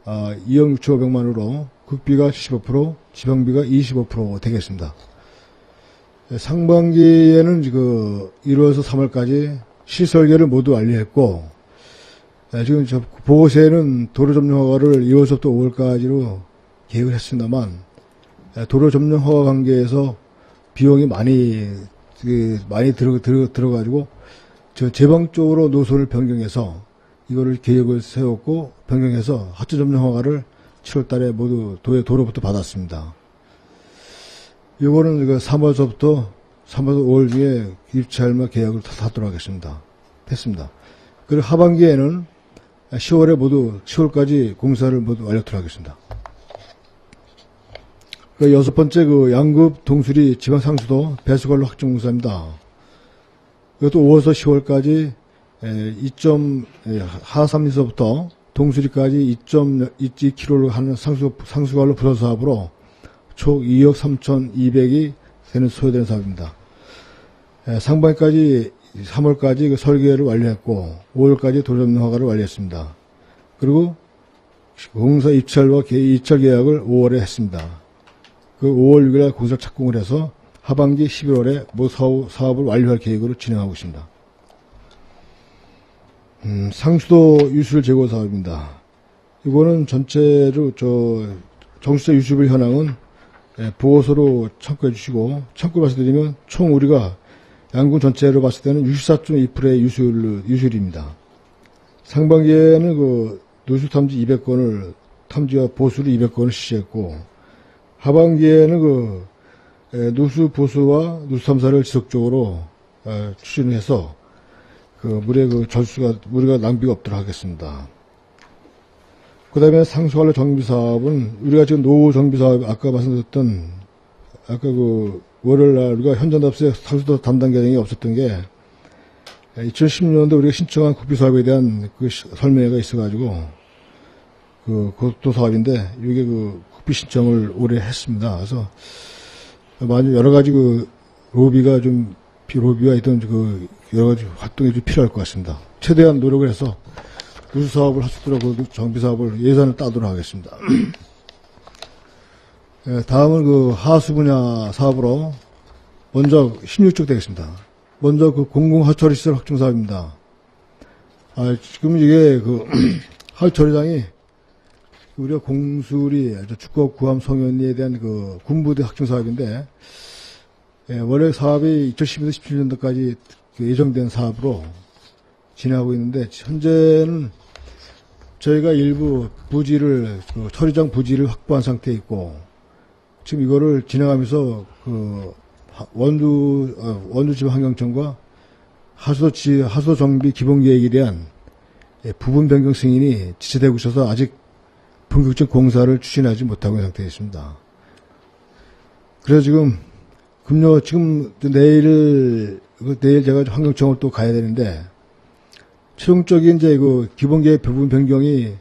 2억 6,500만 원으로 국비가 75%, 지방비가 25% 되겠습니다. 상반기에는 1월에서 3월까지 시설계를 모두 완료했고, 지금 보고서에는 도로 점령 허가를 2월부터 5월까지로 계획을 했습니다만, 도로 점령 허가 관계에서 비용이 많이 들어가지고, 제방적으로 노선을 변경해서 이거를 계획을 세웠고, 변경해서 하천 점령 허가를 7월 달에 모두 도로부터 받았습니다. 이거는 3월서부터 5월 중에 입찰마 계약을 하도록 하겠습니다. 했습니다. 그리고 하반기에는 10월까지 공사를 모두 완료토록 하겠습니다. 여섯 번째 양급 동수리 지방상수도 배수관로 확정 공사입니다. 이것도 5월에서 10월까지 하삼리서부터 동수리까지 2.2km를 하는 상수관로 부설 사업으로 총 2억 3,200이 되는 소요되는 사업입니다. 상반기까지 3월까지 설계를 완료했고 5월까지 도로점령 허가를 완료했습니다. 그리고 공사 입찰과 입찰 계약을 5월에 했습니다. 5월 6일에 공사 착공을 해서 하반기 11월에 모두 사업을 완료할 계획으로 진행하고 있습니다. 상수도 유술 제고 사업입니다. 이거는 전체로 정수자 유출 현황은 보고서로 참고해 주시고, 참고 말씀드리면 총 우리가 양군 전체로 봤을 때는 64.2%의 유술입니다. 상반기에는 누수 탐지 200건을 탐지와 보수를 200건을 실시했고, 하반기에는 누수 보수와 누수 탐사를 지속적으로 추진해서 물의 물이 낭비가 없도록 하겠습니다. 그 다음에 상수관로 정비 사업은 우리가 지금 노후 정비 사업 아까 말씀드렸던 월요일 날 우리가 현장답세 상수도 담당 계획이 없었던 게 2016년도 우리가 신청한 국비 사업에 대한 설명회가 있어가지고 그것도 사업인데 이게 국비 신청을 올해 했습니다. 그래서 여러 가지 로비가 있던 그 여러 가지 활동이 좀 필요할 것 같습니다. 최대한 노력을 해서 누수 사업을 할 수 있도록 그 정비 사업을 예산을 따도록 하겠습니다. 예, 다음은 그 하수 분야 사업으로 먼저 16쪽 되겠습니다. 먼저 그 공공하수처리시설 확충 사업입니다. 지금 이게 그 하수처리장이 우리가 공수리, 축구 구함 송현리에 대한 그 군부대 확충 사업인데, 예, 원래 사업이 2012년에서 17년도까지 예정된 사업으로 진행하고 있는데, 현재는 저희가 일부 부지를, 그 처리장 부지를 확보한 상태에 있고, 지금 이거를 진행하면서 그 원주지방환경청과 하수도 정비 기본계획에 대한 부분 변경 승인이 지체되고 있어서 아직 본격적 공사를 추진하지 못하고 있는 상태에 있습니다. 그래서 지금 내일 제가 환경청을 또 가야 되는데, 최종적인 이제 그 기본계획 부분 변경이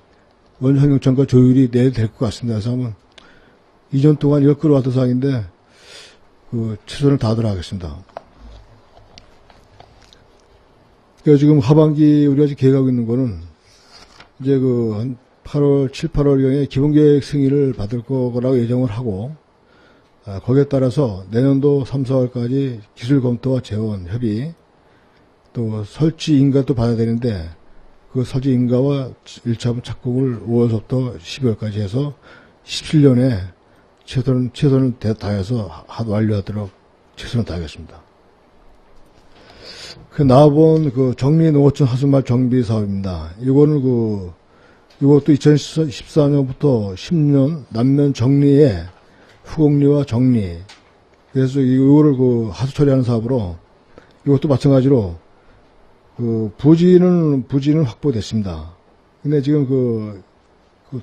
원주환경청과 조율이 내일 될 것 같습니다. 그래서 한번 2년 동안 이걸 끌어왔던 사항인데, 최선을 다하도록 하겠습니다. 그래서 지금 하반기 우리가 지금 계획하고 있는 거는, 이제 한 7, 8월경에 기본계획 승인을 받을 거라고 예정을 하고, 거기에 따라서 내년도 3, 4월까지 기술 검토와 재원, 협의, 또 설치 인가도 받아야 되는데, 그 설치 인가와 1차분 착공을 5월부터 12월까지 해서 17년에 최선을 다해서 완료하도록 최선을 다하겠습니다. 나아본 정리 농어촌 하수말 정비 사업입니다. 이것도 2014년부터 10년 남면 정리에 후곡리와 정리. 그래서 이거를 하수 처리하는 사업으로 이것도 마찬가지로 부지는 확보됐습니다. 근데 지금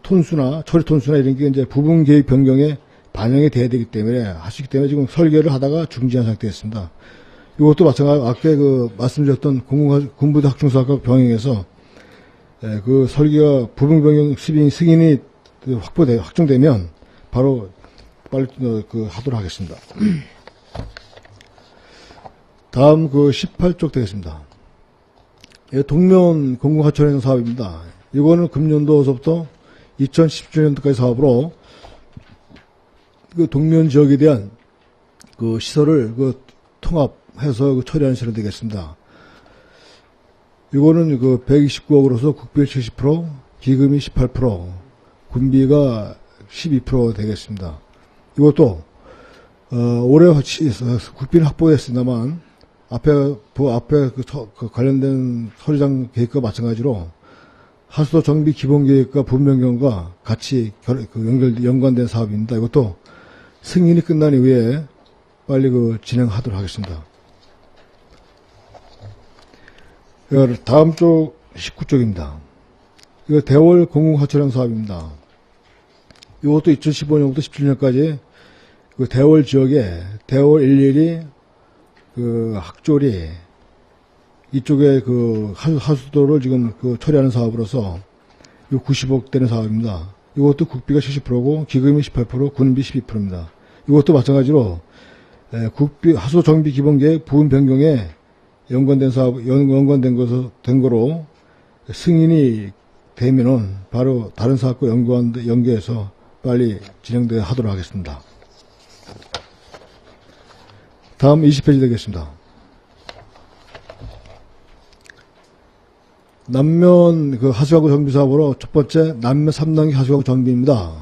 톤수나 처리 톤수나 이런 게 이제 부분 계획 변경에 반영이 돼야 되기 때문에 하시기 때문에 지금 설계를 하다가 중지한 상태였습니다. 이것도 마찬가지로 아까 말씀드렸던 군부대 확충사업과 병행해서 그 설계가 부분 변경 승인이 확정되면 바로 빨리 하도록 하겠습니다. 다음 18쪽 되겠습니다. 동면 공공하천행 사업입니다. 이거는 금년도서부터 2017년도까지 사업으로 동면 지역에 대한 시설을 통합해서 처리하는 시설이 되겠습니다. 이거는 129억으로서 국비 70%, 기금이 18%, 군비가 12% 되겠습니다. 이것도 올해 국비는 확보됐습니다만 앞에 관련된 처리장 계획과 마찬가지로 하수도 정비 기본 계획과 부분 변경과 같이 연관된 사업입니다. 이것도 승인이 끝난 이후에 빨리 진행하도록 하겠습니다. 다음 쪽 19쪽입니다. 이거 대월 공공하천형 사업입니다. 이것도 2015년부터 17년까지 대월 지역에 대월 일일이 학조리 이쪽에 하수도를 지금 처리하는 사업으로서 90억 되는 사업입니다. 이것도 국비가 70%고 기금이 18%, 군비 12%입니다. 이것도 마찬가지로 하수도 정비 기본계획 부분 변경에 연관된 거로 승인이 되면은 바로 다른 사업과 연계해서 빨리 진행하도록 하겠습니다. 다음 20페이지 되겠습니다. 남면 하수가구 정비 사업으로 첫 번째 남면 3단계 하수가구 정비입니다.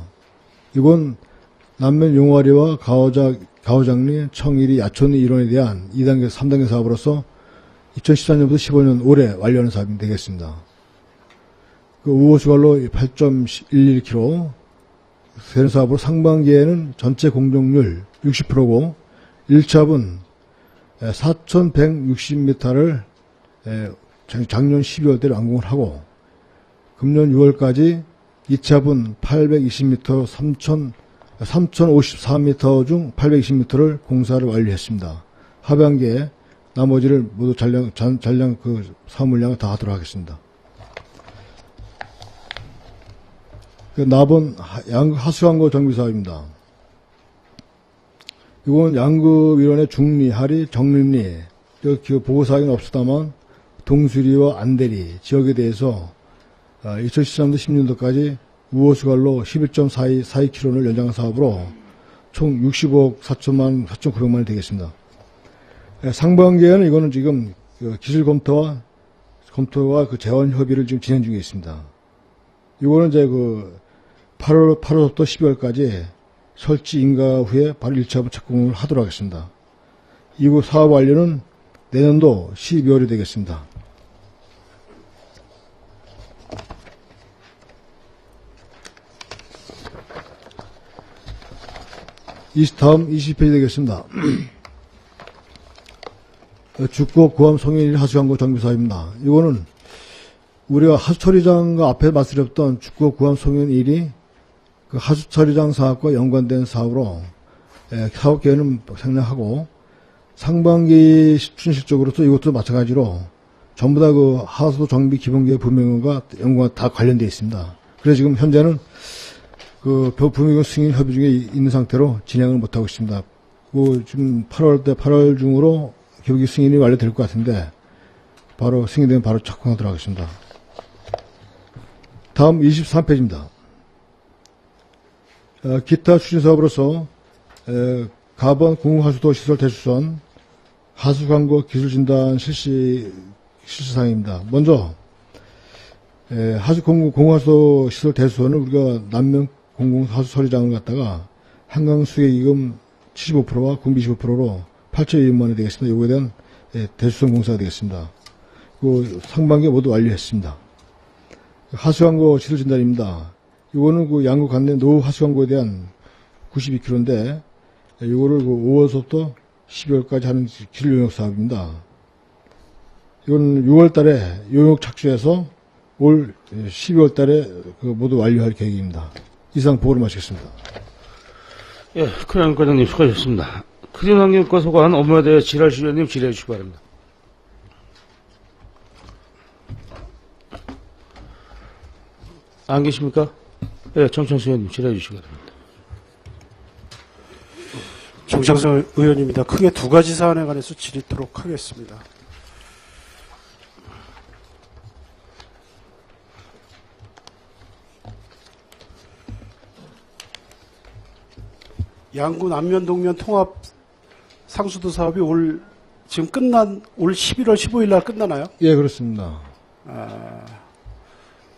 이건 남면 용화리와 가오장리, 청일이, 야촌의 일원에 대한 2단계, 3단계 사업으로서 2014년부터 15년 올해 완료하는 사업이 되겠습니다. 우호수관로 8.11km 되는 사업으로 상반기에는 전체 공정률 60%고 1차분 4,160m를 작년 12월대로 완공을 하고 금년 6월까지 2차분 820m, 3,054m 중 820m를 공사를 완료했습니다. 하반기에 나머지를 모두 잔량 사물량을 다 하도록 하겠습니다. 나본 하수항로 정비 사업입니다. 이건 양극위원회 중리, 하리, 정림리, 그 보고사항은 없었다만 동수리와 안대리 지역에 대해서 2013년도 16년도까지 우호수관로 11.42km를 연장한 사업으로 총 60억 4,900만 원이 되겠습니다. 상반기에는 이거는 지금 기술 검토와 그 재원 협의를 지금 진행 중에 있습니다. 이거는 이제 8월부터 12월까지 설치 인가 후에 바로 1차 착공을 하도록 하겠습니다. 이후 사업 완료는 내년도 12월이 되겠습니다. 다음 20페이지 되겠습니다. 죽고 구암 송일 하수광고 정비사업입니다. 이거는 우리가 하수처리장과 앞에 말씀드렸던 죽고 구암 송일 1이 그 하수처리장 사업과 연관된 사업으로 사업 계획은 생략하고 상반기 순실적으로도 이것도 마찬가지로 전부 다 그 하수 정비 기본계획 분명과 연관 다 관련되어 있습니다. 그래서 지금 현재는 그 분명계 승인 협의 중에 있는 상태로 진행을 못하고 있습니다. 지금 8월 중으로 기본계획 승인이 완료될 것 같은데 바로 승인되면 바로 착공하도록 하겠습니다. 다음 23페이지입니다. 기타 추진사업으로서 가번 공공하수도 시설 대수선 하수광고 기술진단 실시사항입니다. 먼저 공공하수도 시설 대수선을 우리가 남면 공공하수처리장을 갖다가 한강수계기금 75%와 군비 25%로 8,200만 원이 되겠습니다. 이거에 대한 대수선 공사가 되겠습니다. 상반기에 모두 완료했습니다. 하수광고 시설 진단입니다. 이거는 양구 관내 노후 하수광고에 대한 92km인데, 이거를 5월부터 12월까지 하는 기술 용역 사업입니다. 이건 6월 달에 용역 착수해서 올 12월 달에 모두 완료할 계획입니다. 이상 보고를 마치겠습니다. 예, 크리안 과장님 수고하셨습니다. 크린환경과 소관 업무에 대해 지랄시 위원님 질의해 주시기 바랍니다. 안 계십니까? 예, 정창수 의원님 질의해 주시기 바랍니다. 정창수 의원입니다. 크게 두 가지 사안에 관해서 질의토록 하겠습니다. 양구 남면 동면 통합 상수도 사업이 올 11월 15일 날 끝나나요? 예, 그렇습니다.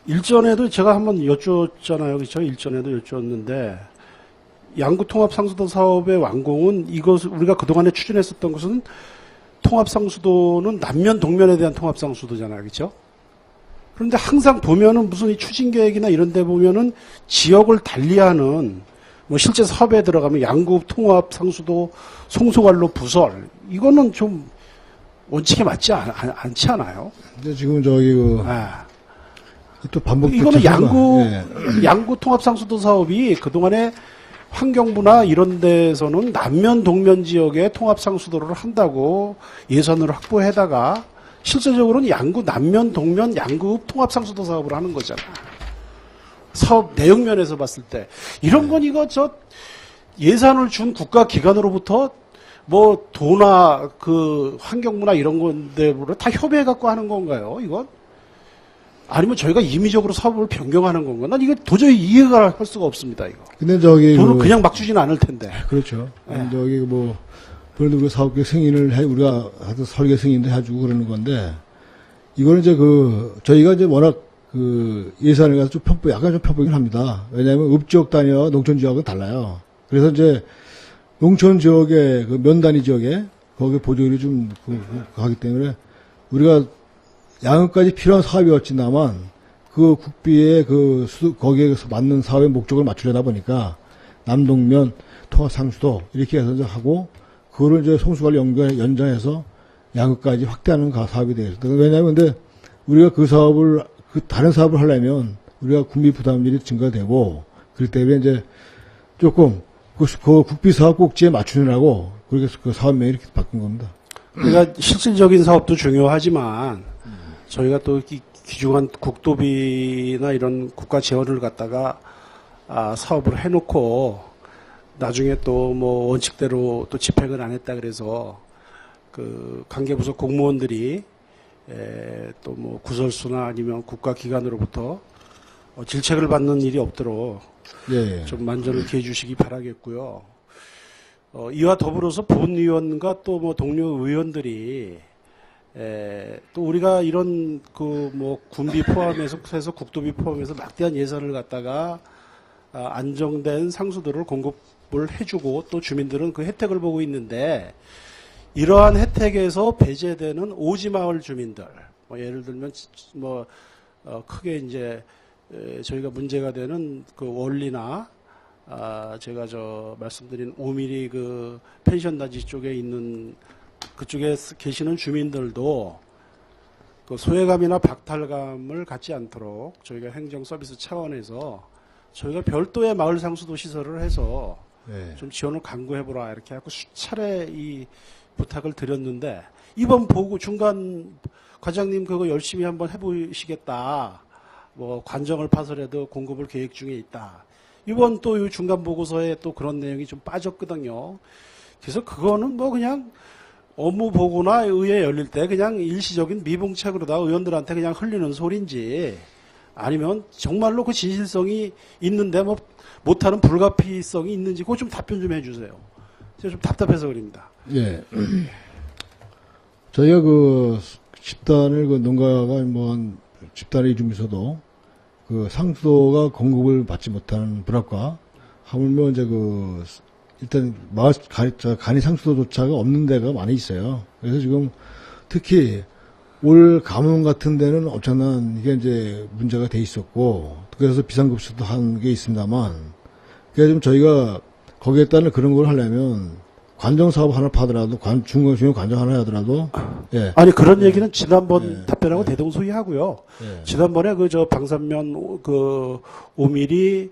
일전에도 제가 한번 여쭈었잖아요. 그렇죠? 일전에도 여쭈었는데 양구 통합 상수도 사업의 완공은 우리가 그동안에 추진했었던 것은 통합 상수도는 남면 동면에 대한 통합 상수도잖아요. 그렇죠? 그런데 항상 보면은 무슨 이 추진 계획이나 이런 데 보면은 지역을 달리하는 실제 사업에 들어가면 양구 통합 상수도 송소관로 부설 이거는 좀 원칙에 맞지 않지 않아요? 근데 지금 또 반복. 이거는 양구 통합 상수도 사업이 그동안에 환경부나 이런 데서는 남면 동면 지역에 통합 상수도를 한다고 예산을 확보해다가 실제적으로는 양구 남면 동면 양구 통합 상수도 사업을 하는 거잖아. 사업 내용면에서 봤을 때 이런 건 예산을 준 국가 기관으로부터 도나 환경부나 이런 건데로 다 협의해 갖고 하는 건가요? 이건 아니면 저희가 임의적으로 사업을 변경하는 건가? 난 이게 도저히 이해가 할 수가 없습니다. 이거. 근데 돈을 그냥 막 주지는 않을 텐데. 그렇죠. 그래도 우리가 사업계 승인을 우리가 하여튼 설계 승인도 해주고 그러는 건데 이거는 저희가 워낙 예산을 가서 약간 좀 편보긴 합니다. 왜냐하면 읍지역 단위와 농촌 지역은 달라요. 그래서 농촌 지역의 면 단위 지역에 거기에 보조율이 좀 가기 때문에 우리가 양육까지 필요한 사업이었지만 국비에 거기에 맞는 사업의 목적을 맞추려다 보니까 남동면 통합 상수도 이렇게 해서 하고 그거를 송수관리 연장해서 양육까지 확대하는 사업이 되겠습니다. 왜냐하면 근데 우리가 사업을 다른 사업을 하려면 우리가 군비 부담률이 증가되고 그렇기 때문에 조금 국비 사업 꼭지에 맞추느라고 그렇게 사업명이 이렇게 바뀐 겁니다. 그러니까 실질적인 사업도 중요하지만 저희가 또 귀중한 국도비나 이런 국가 재원을 갖다가 사업을 해놓고 나중에 또 뭐 원칙대로 또 집행을 안 했다 그래서 그 관계부서 공무원들이 또 뭐 구설수나 아니면 국가기관으로부터 질책을 받는 일이 없도록 예. 좀 만전을 기해 주시기 바라겠고요. 이와 더불어서 본의원과 또 뭐 동료 의원들이 또 우리가 이런 그 뭐 군비 포함해서 국도비 포함해서 막대한 예산을 갖다가 안정된 상수도를 공급을 해주고 또 주민들은 그 혜택을 보고 있는데 이러한 혜택에서 배제되는 오지마을 주민들 뭐 예를 들면 뭐 크게 이제 저희가 문제가 되는 그 원리나 제가 말씀드린 5mm 그 펜션 단지 쪽에 있는 그쪽에 계시는 주민들도 그 소외감이나 박탈감을 갖지 않도록 저희가 행정 서비스 차원에서 저희가 별도의 마을 상수도 시설을 해서 예. 좀 지원을 강구해보라 이렇게 하고 수차례 이 부탁을 드렸는데 이번 보고 중간 과장님 그거 열심히 한번 해보시겠다. 뭐 관정을 파서라도 공급을 계획 중에 있다. 이번 또 이 중간 보고서에 또 그런 내용이 좀 빠졌거든요. 그래서 그거는 뭐 그냥 업무 보고나 의회 열릴 때 그냥 일시적인 미봉책으로다 의원들한테 그냥 흘리는 소리인지 아니면 정말로 그 진실성이 있는데 뭐 못하는 불가피성이 있는지 그거 좀 답변 좀 해주세요. 제가 좀 답답해서 그럽니다. 예. 저희가 그 집단을 그 농가가 뭐 집단을 이루면서도 그 상수도가 공급을 받지 못하는 불합과 하물며 이제 그 일단 마을 간이 상수도조차가 없는 데가 많이 있어요. 그래서 지금 특히 올 가뭄 같은 데는 엄청난 이게 이제 문제가 돼 있었고 그래서 비상급수도 한 게 있습니다만 그래서 지금 저희가 거기에 따른 그런 걸 하려면 관정 사업 하나 파더라도 중요 관정 하나 하더라도 예. 아니 그런 얘기는 지난번 예. 답변하고 대동소이하고요. 예. 지난번에 그 방산면 그 5mm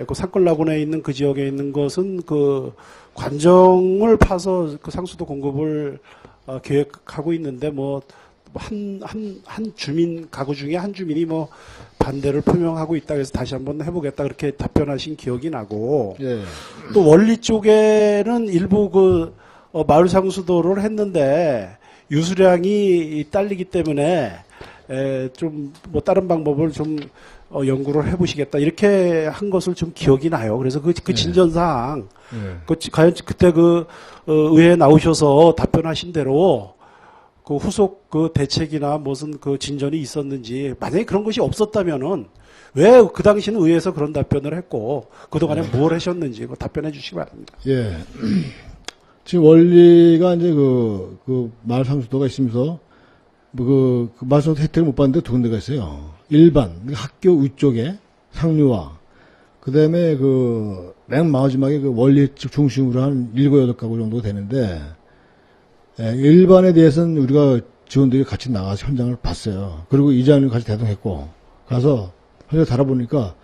그 산골라군에 있는 그 지역에 있는 것은 그 관정을 파서 그 상수도 공급을 계획하고 있는데 뭐 한 주민 가구 중에 한 주민이 뭐 반대를 표명하고 있다 그래서 다시 한번 해보겠다 그렇게 답변하신 기억이 나고 예. 또 원리 쪽에는 일부 그 마을 상수도를 했는데 유수량이 딸리기 때문에 좀 뭐 다른 방법을 좀 연구를 해보시겠다 이렇게 한 것을 좀 기억이 나요. 그래서 그 진전사항 과연 그때 그 의회에 나오셔서 답변하신 대로 그 후속 그 대책이나 무슨 그 진전이 있었는지 만약에 그런 것이 없었다면은 왜 그 당시는 의회에서 그런 답변을 했고 그동안에 뭘 하셨는지 그거 답변해 주시기 바랍니다. 예. 지금 원리가 이제 그 마을 상수도가 있으면서 그 마을 상수도 혜택을 못 받는데 두 군데가 있어요. 일반 학교 위쪽에 상류와 그다음에 맨 마지막에 그 원리 집 중심으로 한 7, 8가구 정도 되는데 예, 일반에 대해서는 우리가 직원들이 같이 나가서 현장을 봤어요. 그리고 이장님 같이 대동했고 가서 현장 달아보니까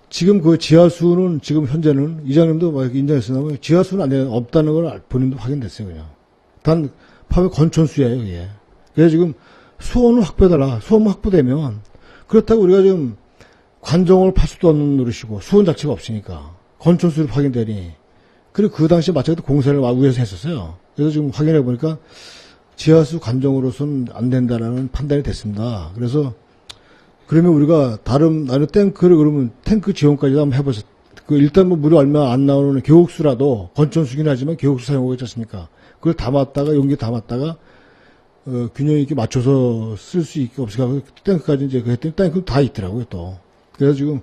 지금 그 지하수는 지금 현재는 이장님도 막 인정했으나 지하수는 없다는 걸 본인도 확인됐어요. 그냥 단 파괴 건천수예요. 이게. 그래서 지금 수온을 확보해달라. 수온만 확보되면 그렇다고 우리가 지금 관정을 팔 수도 없는 노릇이고 수온 자체가 없으니까 건천수를 확인되니 그리고 그 당시에 마찬가지로 공사를 우회해서 했었어요. 그래서 지금 확인해 보니까 지하수 관정으로서는 안 된다라는 판단이 됐습니다. 그래서 그러면 우리가 나는 탱크를 그러면 탱크 지원까지도 한번 해보자. 일단 뭐 물이 얼마 안 나오는 계곡수라도 건천수긴 하지만 계곡수 사용하고 있지 않습니까? 그걸 담았다가 용기 담았다가 균형 있게 맞춰서 쓸 수 있게 없을까 탱크까지 이제 했더니 탱크 다 있더라고요 또. 그래서 지금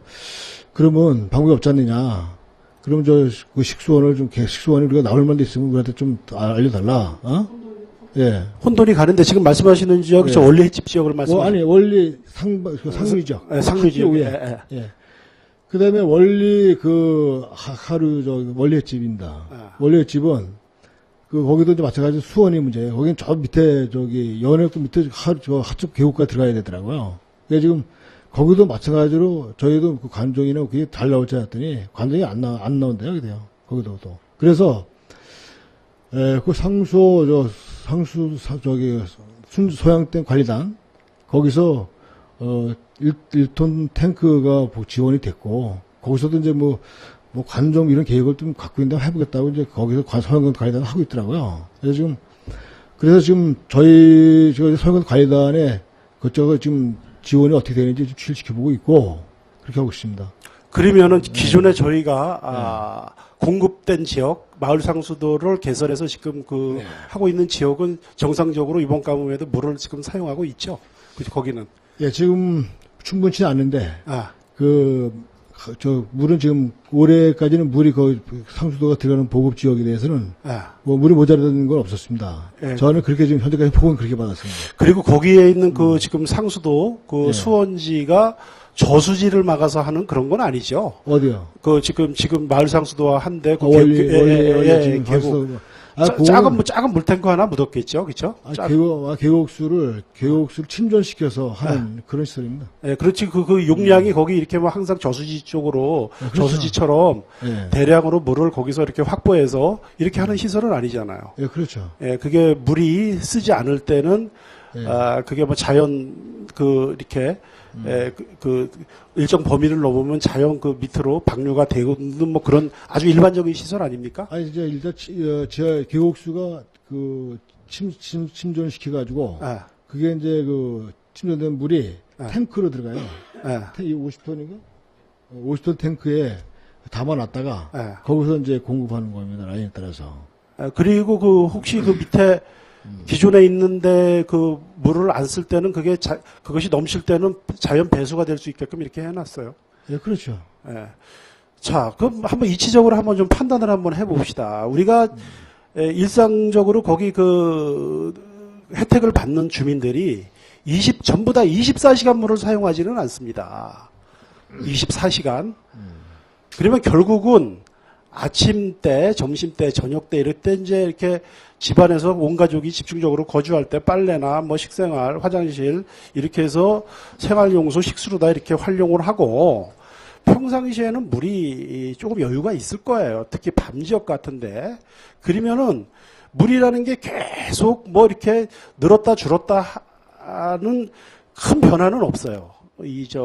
그러면 방법이 없지 않느냐. 그럼 그 식수원을 식수원이 우리가 나올 만도 있으면 우리한테 좀 알려달라. 예. 혼돈이 가는데 지금 말씀하시는 지역, 저 원리 횟집 지역을 말씀하시는 아니, 원리 상류 지역. 상류 지역. 예. 그 다음에 원리 원리 횟집입니다. 원리 횟집은 거기도 이제 마찬가지로 수원이 문제예요. 거기는 저 밑에 연해역 밑에 하쪽 계곡까지 들어가야 되더라고요. 그래서 지금 거기도 마찬가지로 저희도 그 관정이나 그게 잘 나올지 알았더니 관정이 안 나온대요. 그래요. 거기도 또. 그래서 그 상수 소양댐 관리단 거기서 1톤 탱크가 지원이 됐고 거기서도 이제 뭐 뭐 관종 이런 계획을 좀 갖고 있는데 해보겠다고 이제 거기서 서영권 관리단을 하고 있더라고요. 그래서 지금 저희 서영권 관리단에 그쪽에 지금 지원이 어떻게 되는지 좀 지켜보고 있고 그렇게 하고 있습니다. 그러면은 기존에 저희가 공급된 지역 마을 상수도를 개설해서 지금 하고 있는 지역은 정상적으로 이번 가뭄에도 물을 지금 사용하고 있죠. 그죠? 거기는. 예, 지금 충분치 않은데 아, 물은 지금 올해까지는 물이 상수도가 들어가는 보급 지역에 대해서는 아. 뭐 물이 모자라는 건 없었습니다. 예. 저는 그렇게 지금 현재까지 폭은 그렇게 받았습니다. 그리고 거기에 있는 지금 상수도 수원지가 저수지를 막아서 하는 그런 건 아니죠. 어디요? 지금 마을 상수도와 한데 원리 지금 계곡 계곡 작은 물탱크 하나 묻었겠죠, 그렇죠? 계곡수를 침전시켜서 하는 그런 시설입니다. 예, 그렇지. 그 용량이 거기 이렇게 뭐 항상 저수지 쪽으로 그렇죠. 저수지처럼 예, 대량으로 물을 거기서 이렇게 확보해서 이렇게 하는 시설은 아니잖아요. 예, 그렇죠. 예, 그게 물이 쓰지 않을 때는 예. 그게 뭐 자연 이렇게 일정 범위를 넘으면 자연 밑으로 방류가 되는 뭐 그런 아주 일반적인 시설 아닙니까? 아니 이제 일단 지하 계곡수가 침전시켜가지고 그게 이제 침전된 물이 탱크로 들어가요. 이 50톤인가? 50톤 탱크에 담아놨다가 거기서 이제 공급하는 겁니다. 라인에 따라서. 그리고 혹시 밑에 기존에 있는데 물을 안 쓸 때는 그것이 넘칠 때는 자연 배수가 될 수 있게끔 이렇게 해놨어요. 예, 그렇죠. 예. 자, 그럼 한번 이치적으로 한번 좀 판단을 한번 해봅시다. 우리가 일상적으로 거기 혜택을 받는 주민들이 전부 다 24시간 물을 사용하지는 않습니다. 24시간. 그러면 결국은 아침 때, 점심 때, 저녁 때 이럴 때 이제 이렇게 집안에서 온 가족이 집중적으로 거주할 때 빨래나 뭐 식생활, 화장실 이렇게 해서 생활용수, 식수로 다 이렇게 활용을 하고 평상시에는 물이 조금 여유가 있을 거예요. 특히 밤 지역 같은데. 그러면은 물이라는 게 계속 뭐 이렇게 늘었다 줄었다 하는 큰 변화는 없어요.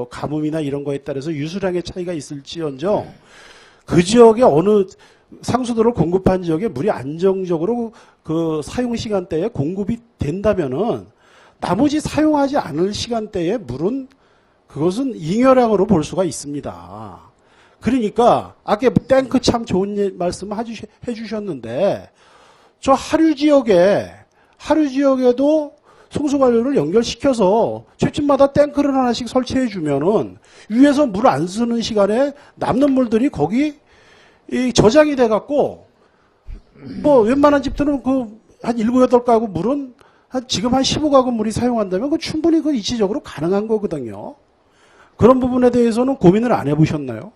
가뭄이나 이런 거에 따라서 유수량의 차이가 있을지언정 그 지역에 어느 상수도를 공급한 지역에 물이 안정적으로 사용 시간대에 공급이 된다면은 나머지 사용하지 않을 시간대에 물은 그것은 잉여량으로 볼 수가 있습니다. 그러니까 아까 탱크 참 좋은 말씀 해주셨는데 저 하류 지역에도 송수관료를 연결시켜서 집집마다 탱크를 하나씩 설치해 주면은 위에서 물 안 쓰는 시간에 남는 물들이 거기 저장이 돼 갖고 뭐 웬만한 집들은 한 7, 8가구 물은 지금 한 15가구 물이 사용한다면 충분히 이치적으로 가능한 거거든요. 그런 부분에 대해서는 고민을 안 해보셨나요?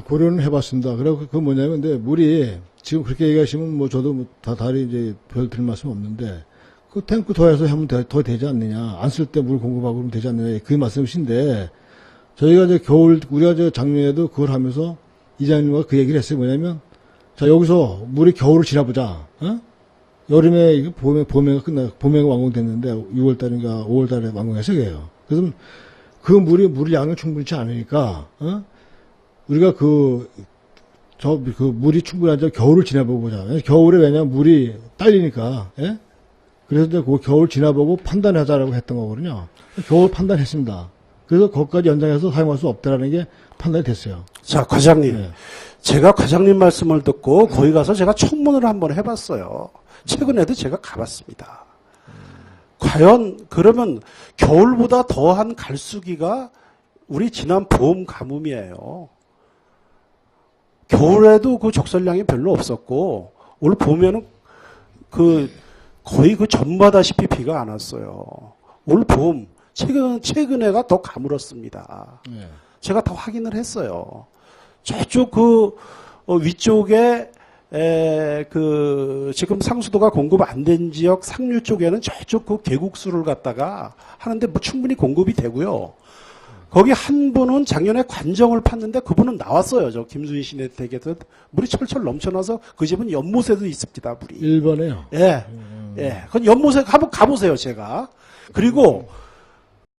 고려는 해봤습니다. 그리고 뭐냐면, 근데 물이 지금 그렇게 얘기하시면 뭐 저도 다리 이제 별 드릴 말씀 없는데 탱크 더해서 하면 더 되지 않느냐. 안 쓸 때 물 공급하고 그러면 되지 않느냐. 그 말씀이신데 저희가 이제 우리가 작년에도 그걸 하면서 이장님과 그 얘기를 했어요. 뭐냐면 자, 여기서 물이 겨울을 지나보자. 여름에 봄에가 완공됐는데 6월달인가 5월달에 완공해서 그래서 물 양이 충분치 않으니까, 우리가 물이 충분하지 겨울을 지나보고 보자. 겨울에 왜냐면 물이 딸리니까, 예? 그래서 이제 겨울 지나보고 판단하자라고 했던 거거든요. 겨울 판단했습니다. 그래서 거기까지 연장해서 사용할 수 없다라는 게 판단이 됐어요. 자, 과장님. 네. 제가 과장님 말씀을 듣고 거기 가서 제가 청문을 한번 해봤어요. 최근에도 제가 가봤습니다. 과연 그러면 겨울보다 더한 갈수기가 우리 지난 봄 가뭄이에요. 겨울에도 적설량이 별로 없었고 올 봄에는 거의 전마다시피 비가 안 왔어요. 올 봄 최근에가 더 가물었습니다. 네. 제가 다 확인을 했어요. 저쪽 위쪽에 지금 상수도가 공급 안 된 지역 상류 쪽에는 저쪽 계곡수를 갖다가 하는데 뭐 충분히 공급이 되고요. 거기 한 분은 작년에 관정을 팠는데 그분은 나왔어요. 저 김수희 씨네 댁에서 물이 철철 넘쳐나서 그 집은 연못에도 있습니다. 물이. 1번에요. 예. 예. 그건 연못에 한번 가보세요, 제가. 그리고